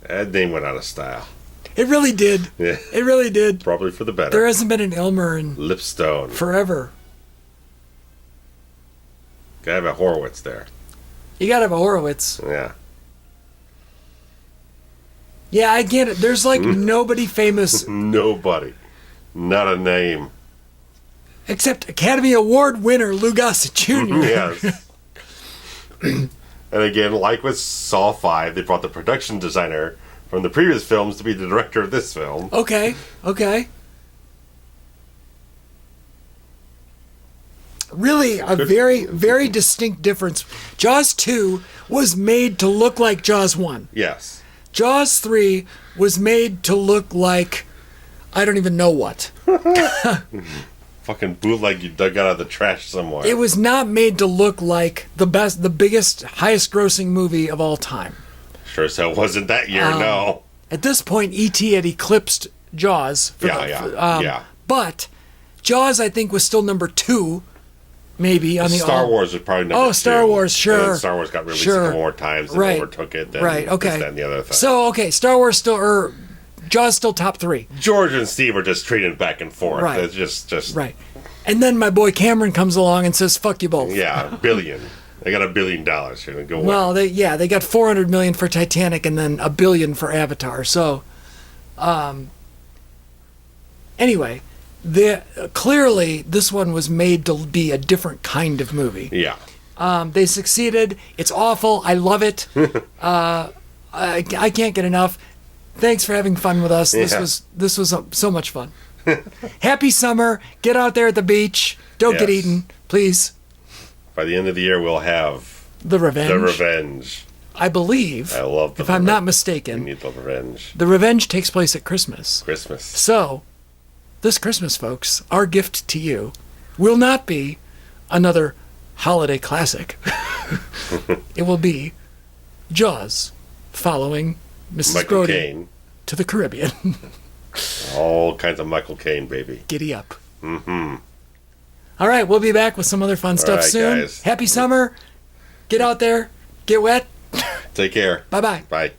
That name went out of style. It really did. Yeah. It really did. Probably for the better. There hasn't been an Elmer in Lipstone. Forever. Gotta have a Horowitz there. You gotta have a Horowitz. Yeah. Yeah, I get it. There's like nobody famous. Nobody. Not a name. Except Academy Award winner Lou Gossett Jr. Yes. And again, like with Saw 5, they brought the production designer from the previous films to be the director of this film. Okay. Really, a very, very distinct difference. Jaws 2 was made to look like Jaws 1. Yes. Jaws 3 was made to look like I don't even know what. Fucking bootleg you dug out of the trash somewhere. It was not made to look like the biggest, highest grossing movie of all time. Sure as hell wasn't that year, no. At this point, E.T. had eclipsed Jaws. Yeah. But Jaws, I think, was still number 2. Maybe on the Star Wars was probably number 2. Star Wars, sure. And then Star Wars got released a couple more times and overtook it. Then okay. This, that, and the other thing. So, Star Wars still, Jaws still top 3. George and Steve are just trading back and forth. Right. It's just right. And then my boy Cameron comes along and says, "Fuck you both." Yeah, $1 billion. They got $1 billion here. Go well, they got $400 million for Titanic and then $1 billion for Avatar. So, anyway. Clearly, this one was made to be a different kind of movie. Yeah. They succeeded. It's awful. I love it. I can't get enough. Thanks for having fun with us. Yeah. This was so much fun. Happy summer. Get out there at the beach. Don't get eaten, please. By the end of the year, we'll have The Revenge. I believe. I love the If I'm not mistaken. We need the Revenge. The Revenge takes place at Christmas. So, this Christmas, folks, our gift to you will not be another holiday classic. It will be Jaws following Mrs. Michael Brody Caine. to the Caribbean. All kinds of Michael Caine, baby. Giddy up. Mm-hmm. All right, we'll be back with some other fun stuff right, soon. guys. Happy summer. Get out there. Get wet. Take care. Bye-bye. Bye.